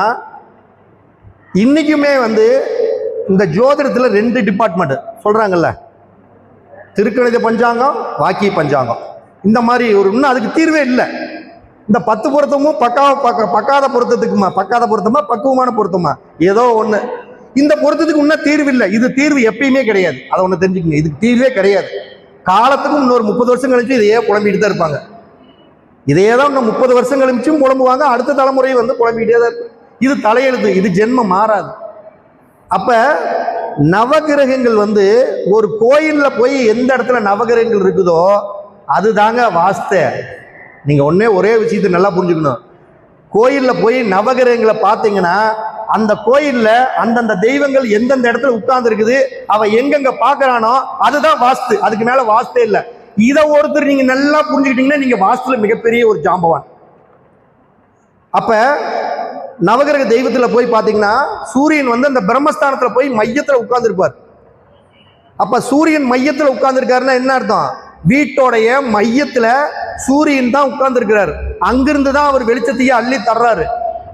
இன்னைக்குமே இந்த ஜோதிடத்துல 2 டிபார்ட்மெண்ட் சொல்றாங்கல்ல, திருக்கணித பஞ்சாங்கம், வாக்கிய பஞ்சாங்கம். இந்த மாதிரி இன்னும் அதுக்கு தீர்வே இல்லை. இந்த 10 பொருத்தமும் பக்காத பொருத்தத்துக்குமா, பக்காத பொருத்தமா பக்குவமான பொருத்தமா, ஏதோ ஒண்ணு. இந்த பொருத்தத்துக்கு இன்னும் தீர்வு இல்லை. இது தீர்வு எப்பயுமே கிடையாது, அதை ஒண்ணு தெரிஞ்சுக்கங்க. இதுக்கு தீர்வே கிடையாது. காலத்துக்கும் இன்னொரு 30 வருஷம் கழிச்சு இதையே புலம்பிட்டு தான் இருப்பாங்க. இதையே தான் இன்னும் 30 வருஷம் கழிச்சும் புலம்புவாங்க. அடுத்த தலைமுறை புலம்பிக்கிட்டே தான் இருக்கு. இது தலையெழுத்து, இது ஜென்மம் மாறாது. அப்ப நவகிரகங்கள் ஒரு கோயில்ல போய் எந்த இடத்துல நவகிரகங்கள் இருக்குதோ அதுதாங்க வாஸ்து. நீங்க ஒரே விஷயத்தை நல்லா புரிஞ்சுக்கணும். கோயில்ல போய் நவகிரகங்களை பார்த்தீங்கன்னா, அந்த கோயில்ல அந்தந்த தெய்வங்கள் எந்தெந்த இடத்துல உட்கார்ந்து இருக்குது, அவ எங்கெங்க பாக்குறானோ அதுதான் வாஸ்து. அதுக்கு மேல வாஸ்தே இல்லை. இதை ஒருத்தர் நீங்க நல்லா புரிஞ்சுக்கிட்டீங்கன்னா நீங்க வாஸ்துல மிகப்பெரிய ஒரு ஜாம்பவான். அப்ப நவகிரக தெய்வத்துல போய் பாத்தீங்கன்னா, சூரியன் அந்த பிரம்மஸ்தானத்துல போய் மையத்துல உட்கார்ந்து இருப்பார். அப்ப சூரியன் மையத்துல உட்கார்ந்து இருக்காருன்னா என்ன அர்த்தம்? வீட்டோடைய மையத்துல சூரியன் தான் உட்கார்ந்து இருக்கிறார். அங்கிருந்து தான் அவர் வெளிச்சத்தையே அள்ளி தர்றாரு.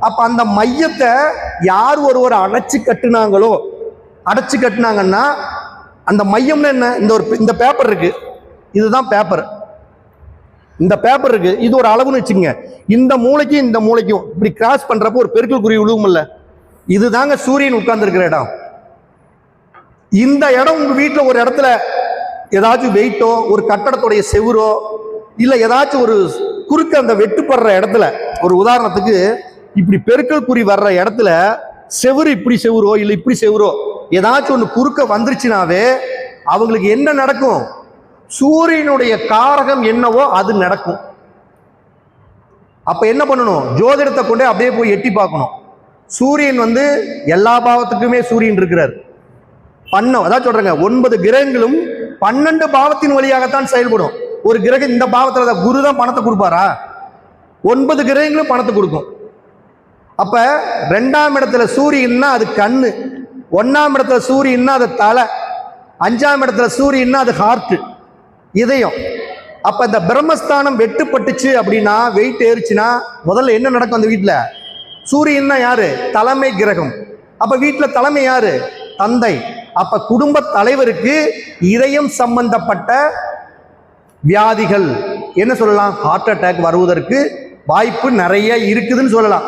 அப்ப அந்த மையத்தை யார் ஒருவர் அடைச்சு கட்டுனாங்கன்னா, அந்த மையம்னு என்ன, இந்த பேப்பர் இருக்கு, இதுதான் பேப்பர். இந்த பேப்பர் இருக்கு, இது ஒரு அளவுன்னு வச்சுங்க. இந்த மூளைக்கும் இந்த மூளைக்கும் இப்படி கிராஸ் பண்றப்போ ஒரு பெருக்கல் குறி விழுவும் இல்ல, இதுதாங்க சூரியன் உட்கார்ந்து இருக்கிற இடம். இந்த இடம் உங்க வீட்டுல ஒரு இடத்துல ஏதாச்சும் வெயிட்டோ, ஒரு கட்டடத்துடைய செவுரோ, இல்ல ஏதாச்சும் ஒரு குறுக்க அந்த வெட்டுப்படுற இடத்துல, ஒரு உதாரணத்துக்கு இப்படி பெருக்கல் குறி வர்ற இடத்துல செவுரு இப்படி செவுரோ இல்லை இப்படி செவுரோ ஏதாச்சும் ஒன்று குறுக்க வந்துருச்சுனாவே அவங்களுக்கு என்ன நடக்கும்? சூரியனுடைய காரகம் என்னவோ அது நடக்கும். அப்ப என்ன பண்ணணும்? ஜோதிடத்தை கொண்டே அப்படியே போய் எட்டி பார்க்கணும். சூரியன் எல்லா பாவத்துக்குமே சூரியன் இருக்கிறார். அதான் சொல்றேங்க, 9 கிரகங்களும் 12 பாவத்தின் வழியாகத்தான் செயல்படும். ஒரு கிரகம் இந்த பாவத்துல குரு தான் பணத்தை கொடுப்பாரா? 9 கிரகங்களும் பணத்தை கொடுக்கும். அப்ப 2ஆம் இடத்துல சூரியன்னா அது கண்ணு, 1ஆம் இடத்துல சூரியன்னா அது தலை, 5ஆம் இடத்துல சூரியன்னா அது ஹார்ட், இதயம். அப்ப இந்த பிரம்மஸ்தானம் வெட்டுப்பட்டுச்சு அப்படின்னா, வெயிட் ஏறிச்சுன்னா முதல்ல என்ன நடக்கும்? அந்த வீட்டுல சூரியன்னா யாரு? தலைமை கிரகம். அப்ப வீட்டுல தலைமை யாரு? தந்தை. அப்ப குடும்ப தலைவருக்கு இதயம் சம்பந்தப்பட்ட வியாதிகள் என்ன சொல்லலாம்? ஹார்ட் அட்டாக் வருவதற்கு வாய்ப்பு நிறைய இருக்குதுன்னு சொல்லலாம்.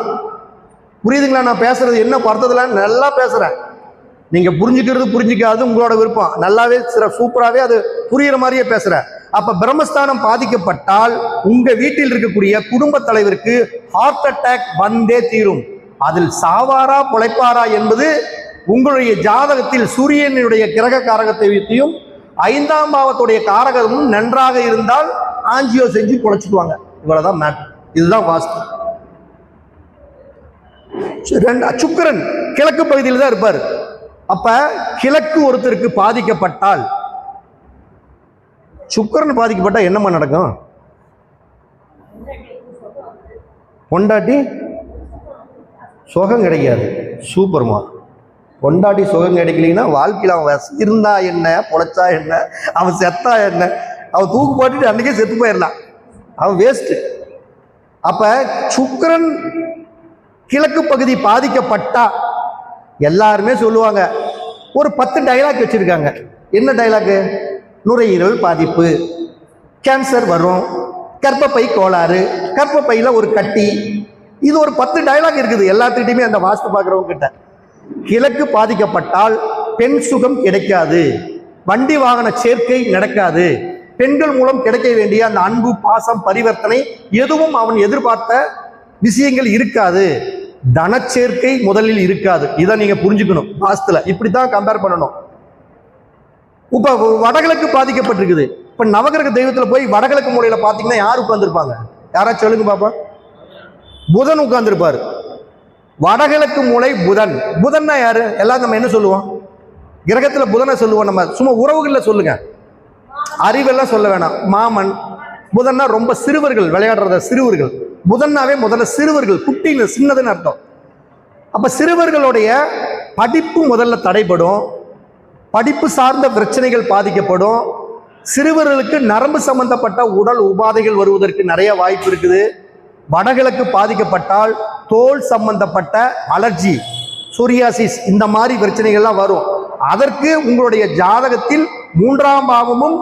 புரியுதுங்களா? நான் பேசுறது என்ன பார்த்ததுல நல்லா பேசுறேன். நீங்க புரிஞ்சுக்கிறது புரிஞ்சிக்காது உங்களோட விருப்பம். நல்லாவே சூப்பராகவே அது புரியுற மாதிரியே பேசுறேன். அப்ப பிரம்மஸ்தானம் பாதிக்கப்பட்டால் உங்க வீட்டில் இருக்கக்கூடிய குடும்ப தலைவருக்கு ஹார்ட் அட்டாக் வந்தே தீரும். அதில் சாவாரா பொழைப்பாரா என்பது உங்களுடைய ஜாதகத்தில் சூரியனுடைய கிரக காரகத்தை வைத்தியும் 5ஆம் பாவத்துடைய காரகமும் நன்றாக இருந்தால் ஆஞ்சியோ செஞ்சு பொழைச்சிக்குவாங்க. இவ்வளவுதான் மேட்டர். இதுதான் வாஸ்து. சுக்கிரன் கிழக்கு பகுதியில் தான் இருப்பார். அப்ப கிழக்கு ஒருத்தருக்கு பாதிக்கப்பட்டால், சுக்கிரன் பாதிக்கப்பட்டா என்னமா நடக்கும்? பொண்டாட்டி சுகம் கிடைக்காது. சூப்பர்மா. பொண்டாட்டி சுகம் கிடைக்கலீங்கன்னா வாழ்க்கையில் அவன் இருந்தா என்ன, பொழைச்சா என்ன, அவன் செத்தா என்ன, அவன் தூக்கு போட்டுட்டு அன்னைக்கே செத்து போயிடலாம், அவன் வேஸ்ட். அப்ப சுக்கிரன் கிழக்கு பகுதி பாதிக்கப்பட்டா எல்லாருமே சொல்லுவாங்க. ஒரு 10 டைலாக் வச்சிருக்காங்க. என்ன டைலாக்? நுரையீரல் பாதிப்பு, கேன்சர் வரும், கர்ப்பப்பை கோளாறு, கர்ப்பப்பையில ஒரு கட்டி. இது ஒரு 10 டைலாக் இருக்குது எல்லாத்துக்கிட்டையுமே. அந்த வாஸ்து பார்க்குறவங்க கிட்ட கிழக்கு பாதிக்கப்பட்டால் பெண் சுகம் கிடைக்காது, வண்டி வாகன சேர்க்கை நடக்காது, பெண்கள் மூலம் கிடைக்க வேண்டிய அந்த அன்பு, பாசம், பரிவர்த்தனை எதுவும் அவன் எதிர்பார்த்த விஷயங்கள் இருக்காது, தனச்சேர்க்கை முதலில் இருக்காது. இதை நீங்க புரிஞ்சுக்கணும். வாஸ்துல இப்படித்தான் கம்பேர் பண்ணணும். இப்ப வடகிழக்கு பாதிக்கப்பட்டிருக்குது. இப்ப நவகிரக தெய்வத்துல போய் வடகிழக்கு மூலையில பாத்தீங்கன்னா யார் உட்கார்ந்துருப்பாங்க? யாராச்சும் சொல்லுங்க பாப்பா. புதன் உட்கார்ந்துருப்பாரு. வடகிழக்கு மூலை புதன். புதன்னா யாரு? எல்லாம் நம்ம என்ன சொல்லுவோம்? கிரகத்துல புதனை சொல்லுவோம். நம்ம சும்மா உறவுகள்ல சொல்லுங்க, அறிவெல்லாம் சொல்ல வேணாம். மாமன். புதன்னா ரொம்ப சிறுவர்கள் விளையாடுறத சிறுவர்கள். புதன்னாவே முதல்ல சிறுவர்கள், குட்டின்னு சின்னதுன்னு அர்த்தம். அப்ப சிறுவர்களுடைய படிப்பு முதல்ல தடைப்படும், படிப்பு சார்ந்த பிரச்சனைகள் பாதிக்கப்படும், சிறுவர்களுக்கு நரம்பு சம்பந்தப்பட்ட உடல் உபாதைகள் வருவதற்கு நிறைய வாய்ப்பு இருக்குது. வடகிழக்கு பாதிக்கப்பட்டால் தோல் சம்பந்தப்பட்ட அலர்ஜி, சோரியாசிஸ், இந்த மாதிரி பிரச்சனைகள்லாம் வரும். அதற்கு உங்களுடைய ஜாதகத்தில் 3ஆம் பாவமும்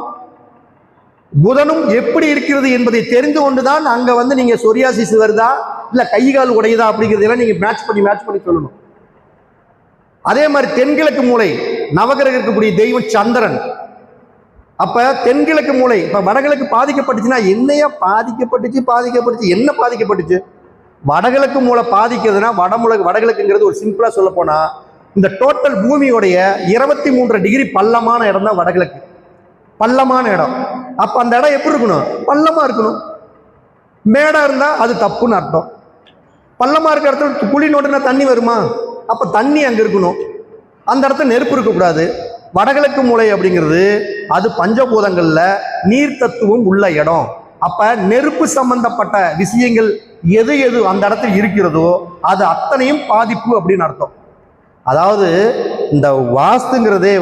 புதனும் எப்படி இருக்கிறது என்பதை தெரிந்து கொண்டுதான் அங்க நீங்க சொரியாசிஸ் வருதா இல்ல கை கால் உடையுதா அப்படிங்கிறதெல்லாம் நீங்க மேட்ச் பண்ணி சொல்லணும். அதே மாதிரி தென்கிழக்கு மூலை நவகிரகம் இருக்கக்கூடிய தெய்வம் சந்திரன். அப்ப தென்கிழக்கு மூலை இப்ப வடகிழக்கு பாதிக்கப்பட்டுச்சுன்னா என்னையா பாதிக்கப்பட்டுச்சு என்ன பாதிக்கப்பட்டுச்சு? வடகிழக்கு மூலை பாதிக்கிறதுனா வடகிழக்குங்கிறது ஒரு சிம்பிளா சொல்ல போனா இந்த டோட்டல் பூமியோடைய 23 டிகிரி பள்ளமான இடம் தான் வடகிழக்கு. பள்ளமான இடம். அப்ப அந்த இடம் எப்படி இருக்கணும்? பள்ளமா இருக்கணும். மேடா இருந்தா அது தப்புன்னு அர்த்தம். பள்ளமா இருக்கிற இடத்துல குழி நோட்டுனா தண்ணி வருமா? அப்ப தண்ணி அங்க இருக்கணும். அந்த இடத்துல நெருப்பு இருக்கக்கூடாது. வடகிழக்கு மூலை அப்படிங்கிறது அது பஞ்சபூதங்கள்ல நீர் தத்துவம் உள்ள இடம். அப்ப நெருப்பு சம்பந்தப்பட்ட விஷயங்கள் எது எது அந்த இடத்துல இருக்கிறதோ அது அத்தனையும் பாதிப்பு அப்படின்னு அர்த்தம். அதாவது இந்த வாஸ்துங்கிறதே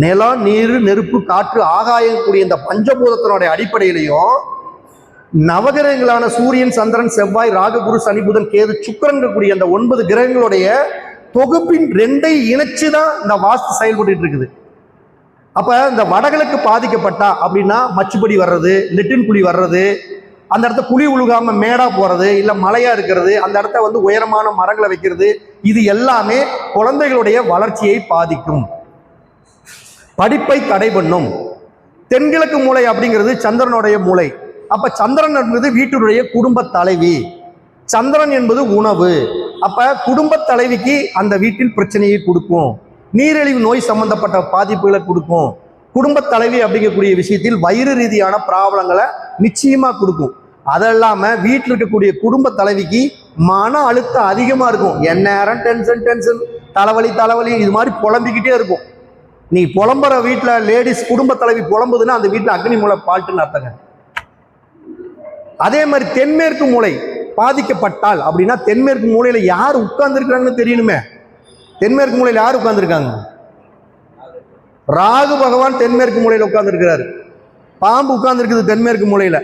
நிலம், நீர், நெருப்பு, காற்று, ஆகாயம் கூடிய இந்த பஞ்சபூதத்தினுடைய அடிப்படையிலையும் நவகிரகங்களான சூரியன், சந்திரன், செவ்வாய், ராகு, குரு, சனி, புதன், கேது, சுக்கிரன் கூடிய அந்த 9 கிரகங்களுடைய தொகுப்பின் 2ஐ இணைச்சுதான் இந்த வாஸ்து செயல்பட்டு இருக்குது. அப்ப இந்த வடகிழக்கு பாதிக்கப்பட்டா அப்படின்னா மச்சுப்படி வர்றது, லெட்டின் குழி வர்றது, அந்த இடத்த குழி உழுகாம மேடா போறது, இல்ல மலையா இருக்கிறது, அந்த இடத்த உயரமான மரங்களை வைக்கிறது, இது எல்லாமே குழந்தைகளுடைய வளர்ச்சியை பாதிக்கும், படிப்பை தடை பண்ணும். தென்கிழக்கு மூலை அப்படிங்கிறது சந்திரனுடைய மூலை. அப்ப சந்திரன் என்பது வீட்டுடைய குடும்ப தலைவி. சந்திரன் என்பது உணவு. அப்ப குடும்ப தலைவிக்கு அந்த வீட்டில் பிரச்சனையை கொடுக்கும், நீரிழிவு நோய் சம்பந்தப்பட்ட பாதிப்புகளை கொடுக்கும். குடும்ப தலைவி அப்படிங்கக்கூடிய விஷயத்தில் வயிறு ரீதியான ப்ராப்ளங்களை நிச்சயமா கொடுக்கும். அதெல்லாம வீட்டில் இருக்கக்கூடிய குடும்ப தலைவிக்கு மன அழுத்தம் அதிகமா இருக்கும். எந்நேரம் டென்ஷன் டென்ஷன், தலைவலி தலைவலி, இது மாதிரி புலம்பிக்கிட்டே இருக்கும். நீ புலம்புற வீட்டில் லேடிஸ் குடும்ப தலைவி புலம்புதுன்னா அந்த வீட்டில் அக்னி மூலை பால்ட்டுன்னு அர்த்தங்க. அதே மாதிரி தென்மேற்கு மூலை பாதிக்கப்பட்டால் அப்படின்னா தென்மேற்கு மூலையில யார் உட்கார்ந்து இருக்கிறாங்கன்னு தெரியணுமே. தென்மேற்கு மூலையில யார் உட்கார்ந்துருக்காங்க? ராகு பகவான் தென்மேற்கு மூலையில உட்கார்ந்து இருக்கிறாரு. பாம்பு உட்கார்ந்து இருக்குது தென்மேற்கு மூலையில.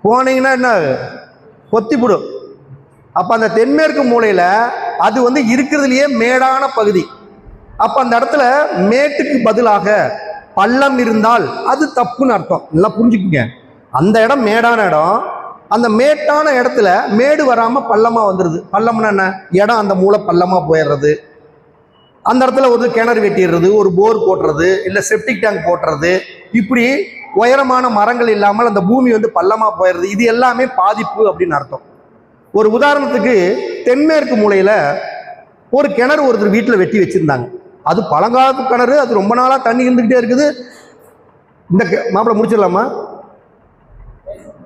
போனீங்கன்னா என்ன கொத்திப்புடும். அப்ப அந்த தென்மேற்கு மூலையில அது வந்து இருக்கிறதுலயே மேடான பகுதி. அப்ப அந்த இடத்துல மேட்டுக்கு பதிலாக பள்ளம் இருந்தால் அது தப்புன்னு அர்த்தம். நல்லா புரிஞ்சுக்குங்க. அந்த இடம் மேடான இடம், அந்த மேட்டான இடத்துல மேடு வராம பள்ளமா வந்துடுது. பள்ளம்னா என்ன? இடம் அந்த மூளை பள்ளமா போயிடுறது. அந்த இடத்துல ஒரு கிணறு வெட்டிடுறது, ஒரு போர் போட்டுறது, இல்லை செப்டிக் டேங்க் போட்டுறது, இப்படி உயரமான மரங்கள் இல்லாமல் அந்த பூமி வந்து பள்ளமா போயிடுறது. இது எல்லாமே பாதிப்பு அப்படின்னு அர்த்தம். ஒரு உதாரணத்துக்கு தென்மேற்கு மூலையில ஒரு கிணறு ஒருத்தர் வீட்டில் வெட்டி வச்சிருந்தாங்க. அது பழங்காலத்து கிணறு, அது ரொம்ப நாளா தண்ணி இருந்துகிட்டே இருக்குது. இந்த மாப்பிள்ளை முடிச்சிடலாமா?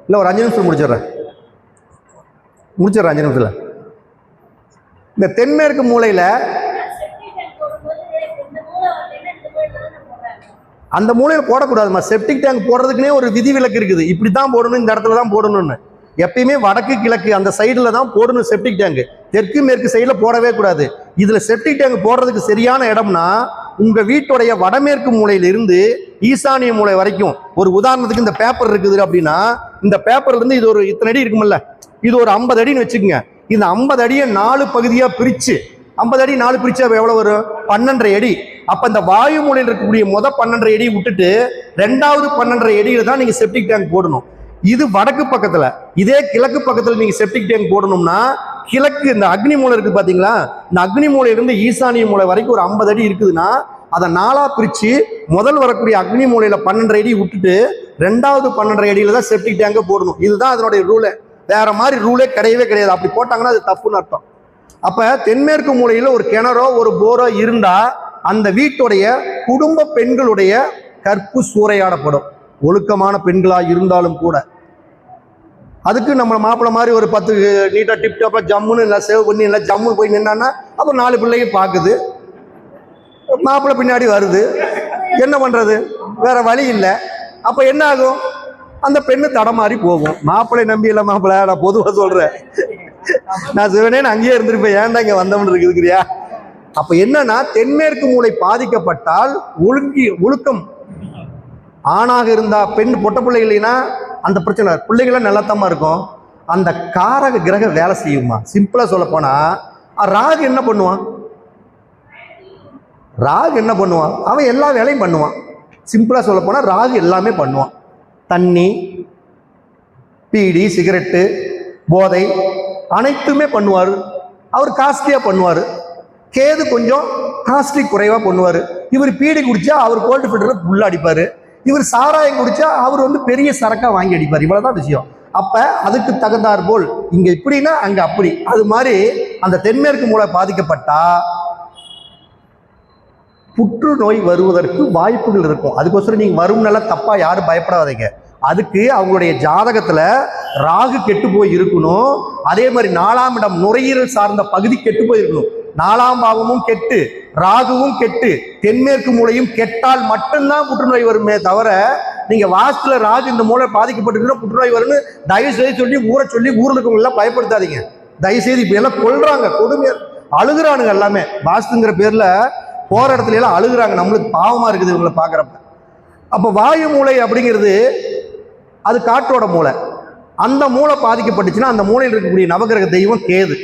இல்லை ஒரு 5 நிமிஷம் முடிச்சிடுறேன் 5 நிமிஷத்துல. இந்த தென்மேற்கு மூலையில அந்த மூலையில போடக்கூடாதுமா. செப்டிக் டேங்க் போடுறதுக்குனே ஒரு விதிவிலக்கு இருக்குது. இப்படி தான் போடணும், இந்த இடத்துல தான் போடணும்னு. எப்பயுமே வடக்கு கிழக்கு அந்த சைடுல தான் போடணும் செப்டிக் டேங்க். தெற்கு மேற்கு சைடில் போடவே கூடாது. இதுல செப்டிக் டேங்க் போடுறதுக்கு சரியான இடம்னா உங்க வீட்டுடைய வடமேற்கு மூலையில இருந்து ஈசானிய மூலை வரைக்கும். ஒரு உதாரணத்துக்கு இந்த பேப்பர் இருக்குது அப்படின்னா, இந்த பேப்பர்ல இருந்து இது ஒரு இத்தனை அடி இருக்குமில்ல, இது ஒரு 50 அடின்னு வச்சுக்கோங்க. இந்த 50 அடியை 4 பகுதியா பிரிச்சு, 50 அடி 4 பிரிச்சா எவ்வளவு வரும்? 12.5 அடி. அப்ப இந்த வாயு மூலையில் இருக்கக்கூடிய 12.5 அடியை விட்டுட்டு 2வது 12.5 அடியில தான் நீங்க செப்டிக் டேங்க் போடணும். இது வடக்கு பக்கத்துல. இதே கிழக்கு பக்கத்துல நீங்க செப்டிக் டேங்க் போடணும்னா, கிழக்கு இந்த அக்னி மூலை இருக்கு பாத்தீங்களா, இந்த அக்னி மூலையிலிருந்து ஈசானிய மூலை வரைக்கும் ஒரு 50 அடி இருக்குதுன்னா அதை 4ஆ பிரிச்சு முதல் வரக்கூடிய அக்னி மூலையில 12.5 அடி விட்டுட்டு 2வது 12.5 அடியில தான் செப்டிக் டேங்க போடணும். இதுதான் அதனுடைய ரூலே. வேற மாதிரி ரூலே கிடையவே கிடையாது. அப்படி போட்டாங்கன்னா அது தப்புன்னு அர்த்தம். அப்ப தென்மேற்கு மூலையில ஒரு கிணறோ ஒரு போரோ இருந்தா அந்த வீட்டுடைய குடும்ப பெண்களுடைய கற்பு சூறையாடப்படும். ஒழுக்கமான பெண்களா இருந்தாலும் கூட. அதுக்கு நம்ம மாப்பிள்ளை மாதிரி ஒரு 10 நீட்டா டிப் டாப்பா ஜம்முன்னு இல்லை சேவ் பண்ணி இல்லை ஜம்முன்னு போய் நின்னான்னா அப்போ 4 பிள்ளைங்க பார்க்குது, மாப்பிள்ளை பின்னாடி வருது, என்ன பண்றது? வேற வழி இல்லை. அப்ப என்ன ஆகும்? அந்த பெண்ணு தடமாறி போகும். மாப்பிள்ளை நம்பி இல்லை மாப்பிள்ளை, நான் பொதுவாக சொல்றேன், நான் சிவனேன்னு அங்கேயே இருந்திருப்பேன், ஏன்டா இங்க வந்தவன் இருக்குதுக்கிறியா? அப்ப என்னன்னா தென்மேற்கு மூலை பாதிக்கப்பட்டால் ஒழுக்கம் ஆணாக இருந்தா பெண் பொட்ட பிள்ளை இல்லைன்னா அந்த பிரச்சனை. பிள்ளைகளாம் நல்லாத்தமா இருக்கும். அந்த காரக கிரக வேலை செய்யுமா? சிம்பிளா சொல்ல போனா ராகு என்ன பண்ணுவான்? ராகு என்ன பண்ணுவான்? அவன் எல்லா வேலையும் பண்ணுவான். சிம்பிளா சொல்ல போனா ராகு எல்லாமே பண்ணுவான். தண்ணி, பீடி, சிகரெட்டு, போதை அனைத்துமே பண்ணுவார். அவர் காஸ்ட்லியா பண்ணுவார். கேது கொஞ்சம் காஸ்ட்லி குறைவா பண்ணுவார். இவர் பீடி குடிச்சா அவர் கோல்டு ஃபில்டர்ல புல்ல அடிப்பாரு. இவர் சாராயம் குடிச்சா அவர் வந்து பெரிய சரக்கா வாங்கி அடிப்பார். இவ்வளவுதான் விஷயம். அப்ப அதுக்கு தகுந்தாற் போல் இங்க இப்படின்னா அங்க அப்படி. அது மாதிரி அந்த தென்மேற்கு மூலை பாதிக்கப்பட்டா புற்றுநோய் வருவதற்கு வாய்ப்புகள் இருக்கும். அதுக்கோசரம் நீங்க வரும்னால தப்பா யாரும் பயப்படாதீங்க. அதுக்கு அவங்களுடைய ஜாதகத்துல ராகு கெட்டு போய் இருக்கணும். அதே மாதிரி 4ஆம் இடம் நுரையீரல் சார்ந்த பகுதி கெட்டு போய் இருக்கணும். 4ஆம் பாவமும் கெட்டு, ராகுவும் கெட்டு, தென்மேற்கு மூலையும் கெட்டால் மட்டும்தான் புற்றுநோய் வருமே தவிர, நீங்க வாஸ்துல ராகு இந்த மூளை பாதிக்கப்பட்டிருந்தா புற்றுநோய் வரும்னு தயவு செய்து சொல்லி ஊர்ல இருக்கவங்க எல்லாம் பயப்படுத்தாதீங்க. தயவு செய்து இப்ப எல்லாம் கொள்றாங்க, கொடுமையா அழுகுறானுங்க. எல்லாமே வாஸ்துங்கிற பேர்ல போற இடத்துல எல்லாம் அழுகுறாங்க. நம்மளுக்கு பாவமா இருக்குது இவங்களை பாக்குறப்ப. அப்ப வாயு மூளை அப்படிங்கிறது அது காற்றோட மூளை. அந்த மூளை பாதிக்கப்பட்டுச்சுன்னா அந்த மூளையில் இருக்கக்கூடிய நவகிரக தெய்வம் கேது.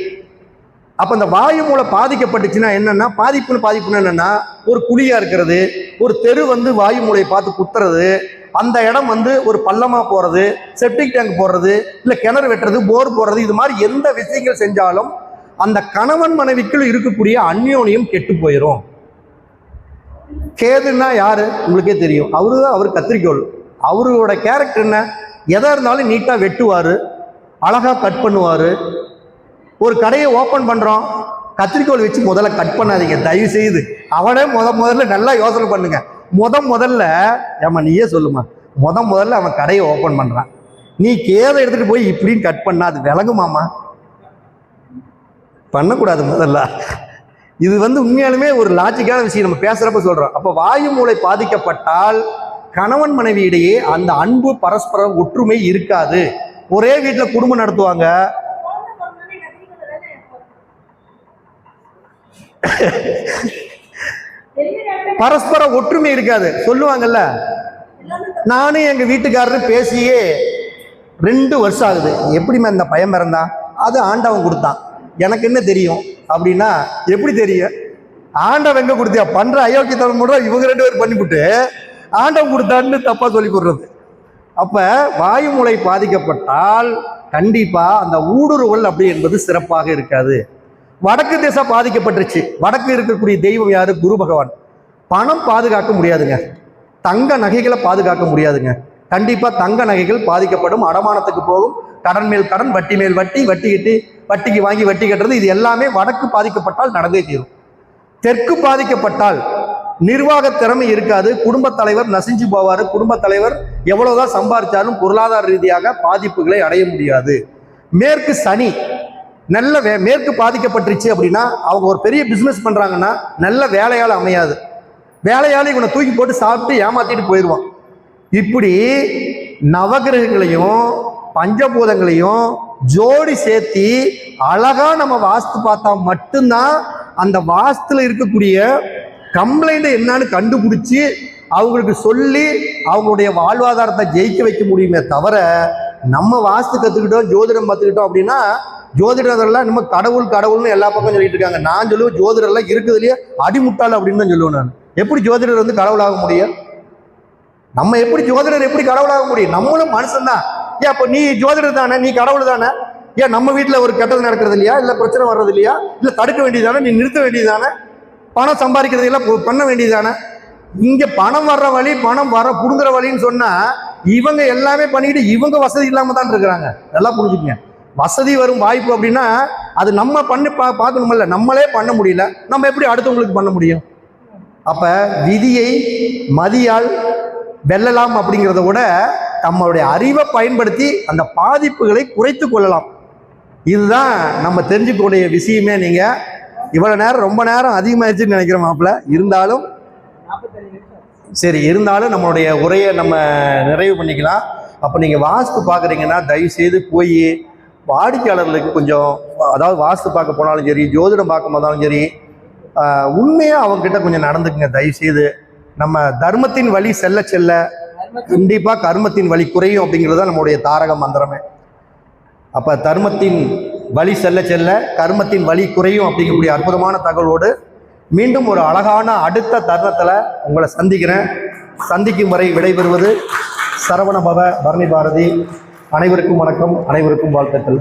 அப்ப அந்த வாயு மூளை பாதிக்கப்பட்டுச்சுன்னா என்னன்னா பாதிப்புன்னு என்னன்னா, ஒரு குழியா இருக்கிறது, ஒரு தெரு வந்து வாயு மூளையை பார்த்து குத்துறது, அந்த இடம் வந்து ஒரு பள்ளமா போறது, செப்டிக் டேங்க் போடுறது, இல்ல கிணறு வெட்டுறது, போர் போடுறது, இது மாதிரி எந்த விஷயங்கள் செஞ்சாலும் அந்த கணவன் மனைவிக்குள் இருக்கக்கூடிய அந்யோன்யம் கெட்டு போயிடும். கேதுன்னா யாரு உங்களுக்கே தெரியும். அவர் கத்திரிக்கோள். அவரோட கேரக்டர் என்ன? எதா இருந்தாலும் நீட்டா வெட்டுவாரு, அழகா கட் பண்ணுவாரு, ஒரு கடையை ஓப்பன் பண்ணுறோம், கத்திரிக்கோல் வச்சு முதல்ல கட் பண்ணாதீங்க தயவு செய்து. அவனே முதல்ல நல்லா யோசனை பண்ணுங்க. முதல்ல ஏமா நீயே சொல்லுமா, முதல்ல அவன் கடையை ஓப்பன் பண்ணுறான், நீ கேதை எடுத்துகிட்டு போய் இப்படின்னு கட் பண்ணா அது விளங்குமாமா? பண்ணக்கூடாது முதல்ல. இது உண்மையாலுமே ஒரு லாஜிக்கான விஷயம் நம்ம பேசுகிறப்ப சொல்கிறோம். அப்போ வாயு மூளை பாதிக்கப்பட்டால் கணவன் மனைவி இடையே அந்த அன்பு பரஸ்பர ஒற்றுமை இருக்காது. ஒரே வீட்டில் குடும்பம் நடத்துவாங்க, பரஸ்பர ஒற்றுமை இருக்காது. சொல்லுவாங்கல்ல, நானும் எங்க வீட்டுக்காரரு பேசியே 2 வருஷம் ஆகுது, எப்படிமா இந்த பையன் பிறந்தான்? அது ஆண்டவன் கொடுத்தான், எனக்கு என்ன தெரியும் அப்படின்னா, எப்படி தெரியும்? ஆண்டவன் எங்க கொடுத்தியா? பண்ற அயோக்கியத்தனம் கூட இவங்க 2 பேரும் பண்ணிவிட்டு ஆண்டவன் கொடுத்தான்னு தப்பா சொல்லி கொடுறது. அப்ப வாயு மூளை பாதிக்கப்பட்டால் கண்டிப்பா அந்த ஊடுருவல் அப்படி என்பது சிறப்பாக இருக்காது. வடக்கு திசை பாதிக்கப்பட்டுருச்சு. வடக்கு இருக்கக்கூடிய தெய்வம் யாரு? குரு பகவான். பணம் பாதுகாக்க முடியாதுங்க, தங்க நகைகளை பாதுகாக்க முடியாதுங்க. கண்டிப்பா தங்க நகைகள் பாதிக்கப்படும், அடமானத்துக்கு போகும், கடன் மேல் கடன், வட்டி மேல் வட்டி, வட்டி கட்டி வட்டிக்கு வாங்கி வட்டி கட்டுறது, இது எல்லாமே வடக்கு பாதிக்கப்பட்டால் நடந்தே தீரும். தெற்கு பாதிக்கப்பட்டால் நிர்வாக திறமை இருக்காது, குடும்பத் தலைவர் நசிஞ்சு போவார். குடும்பத் தலைவர் எவ்வளவுதான் சம்பாதிச்சாலும் பொருளாதார ரீதியாக பாதிப்புகளை அடைய முடியாது. மேற்கு சனி நல்ல மேற்கு பாதிக்கப்பட்டுருச்சு அப்படின்னா, அவங்க ஒரு பெரிய பிசினஸ் பண்றாங்கன்னா நல்ல வேலையால் அமையாது. வேலையால் இவனை தூக்கி போட்டு சாப்பிட்டு ஏமாத்திட்டு போயிடுவான். இப்படி நவகிரகங்களையும் பஞ்சபூதங்களையும் ஜோடி சேர்த்தி அழகா நம்ம வாஸ்து பார்த்தா மட்டும்தான் அந்த வாஸ்துல இருக்கக்கூடிய கம்ப்ளைண்ட் என்னன்னு கண்டுபிடிச்சி அவங்களுக்கு சொல்லி அவங்களுடைய வாழ்வாதாரத்தை ஜெயிக்க வைக்க முடியுமே தவிர, நம்ம வாஸ்து கற்றுக்கிட்டோம், ஜோதிடம் பார்த்துக்கிட்டோம் அப்படின்னா, ஜோதிடர்லாம் நம்ம கடவுள்னு எல்லா பக்கம் சொல்லிட்டு இருக்காங்க. நான் சொல்லுவேன், ஜோதிடர்லாம் இருக்குதுலயே அடிமுட்டாள் அப்படின்னு தான் சொல்லுவேன் நான். எப்படி ஜோதிடர் கடவுளாக முடியும்? நம்ம எப்படி ஜோதிடர் எப்படி கடவுளாக முடியும்? நம்மளும் மனுஷன் தான். ஏன் அப்ப நீ ஜோதிடர் தானே, நீ கடவுள் தானே? ஏன் நம்ம வீட்டுல ஒரு கெட்டது நடக்கிறது இல்லையா? இல்ல பிரச்சனை வர்றது இல்லையா? இல்ல தடுக்க வேண்டியதானே? நீ நிறுத்த வேண்டியதானே? பணம் சம்பாதிக்கிறது எல்லாம் பண்ண வேண்டியதானே? இங்க பணம் வர்ற வழி, பணம் புடுங்குற வழின்னு சொன்னா இவங்க எல்லாமே பண்ணிட்டு இவங்க வசதி இல்லாம தான் இருக்கிறாங்க. நல்லா புரிஞ்சுக்கங்க. வசதி வரும் வாய்ப்பு அப்படின்னா அது நம்ம பண்ணி பார்க்கணுமில்ல. நம்மளே பண்ண முடியல, நம்ம எப்படி அடுத்தவங்களுக்கு பண்ண முடியும்? அப்ப விதியை மதியால் வெல்லலாம் அப்படிங்கிறத விட நம்மளுடைய அறிவை பயன்படுத்தி அந்த பாதிப்புகளை குறைத்து கொள்ளலாம். இதுதான் நம்ம தெரிஞ்சுக்கக்கூடிய விஷயமே. நீங்க இவ்வளவு நேரம் ரொம்ப நேரம் அதிகமாகிடுச்சுன்னு நினைக்கிறேன் மாப்பிள்ள. இருந்தாலும் சரி, இருந்தாலும் நம்மளுடைய உரையை நம்ம நிறைவு பண்ணிக்கலாம். அப்போ நீங்கள் வாஸ்து பார்க்குறீங்கன்னா தயவு செய்து போய் வாடிக்கையாளர்களுக்கு கொஞ்சம், அதாவது வாஸ்து பார்க்க போனாலும் சரி, ஜோதிடம் பார்க்க போனாலும் சரி, உண்மையாக அவங்ககிட்ட கொஞ்சம் நடந்துக்குங்க தயவு செய்து. நம்ம தர்மத்தின் வழி செல்ல செல்ல கண்டிப்பாக கர்மத்தின் வழி குறையும் அப்படிங்கிறது தான் நம்மளுடைய தாரக மந்திரமே. அப்போ தர்மத்தின் வழி செல்ல செல்ல கர்மத்தின் வழி குறையும் அப்படிங்கக்கூடிய அற்புதமான தகவலோடு மீண்டும் ஒரு அழகான அடுத்த தருணத்தில் உங்களை சந்திக்கிறேன். சந்திக்கும் வரை விடைபெறுவது சரவணபவ பரணி பாரதி. அனைவருக்கும் வணக்கம், அனைவருக்கும் வாழ்த்துக்கள்.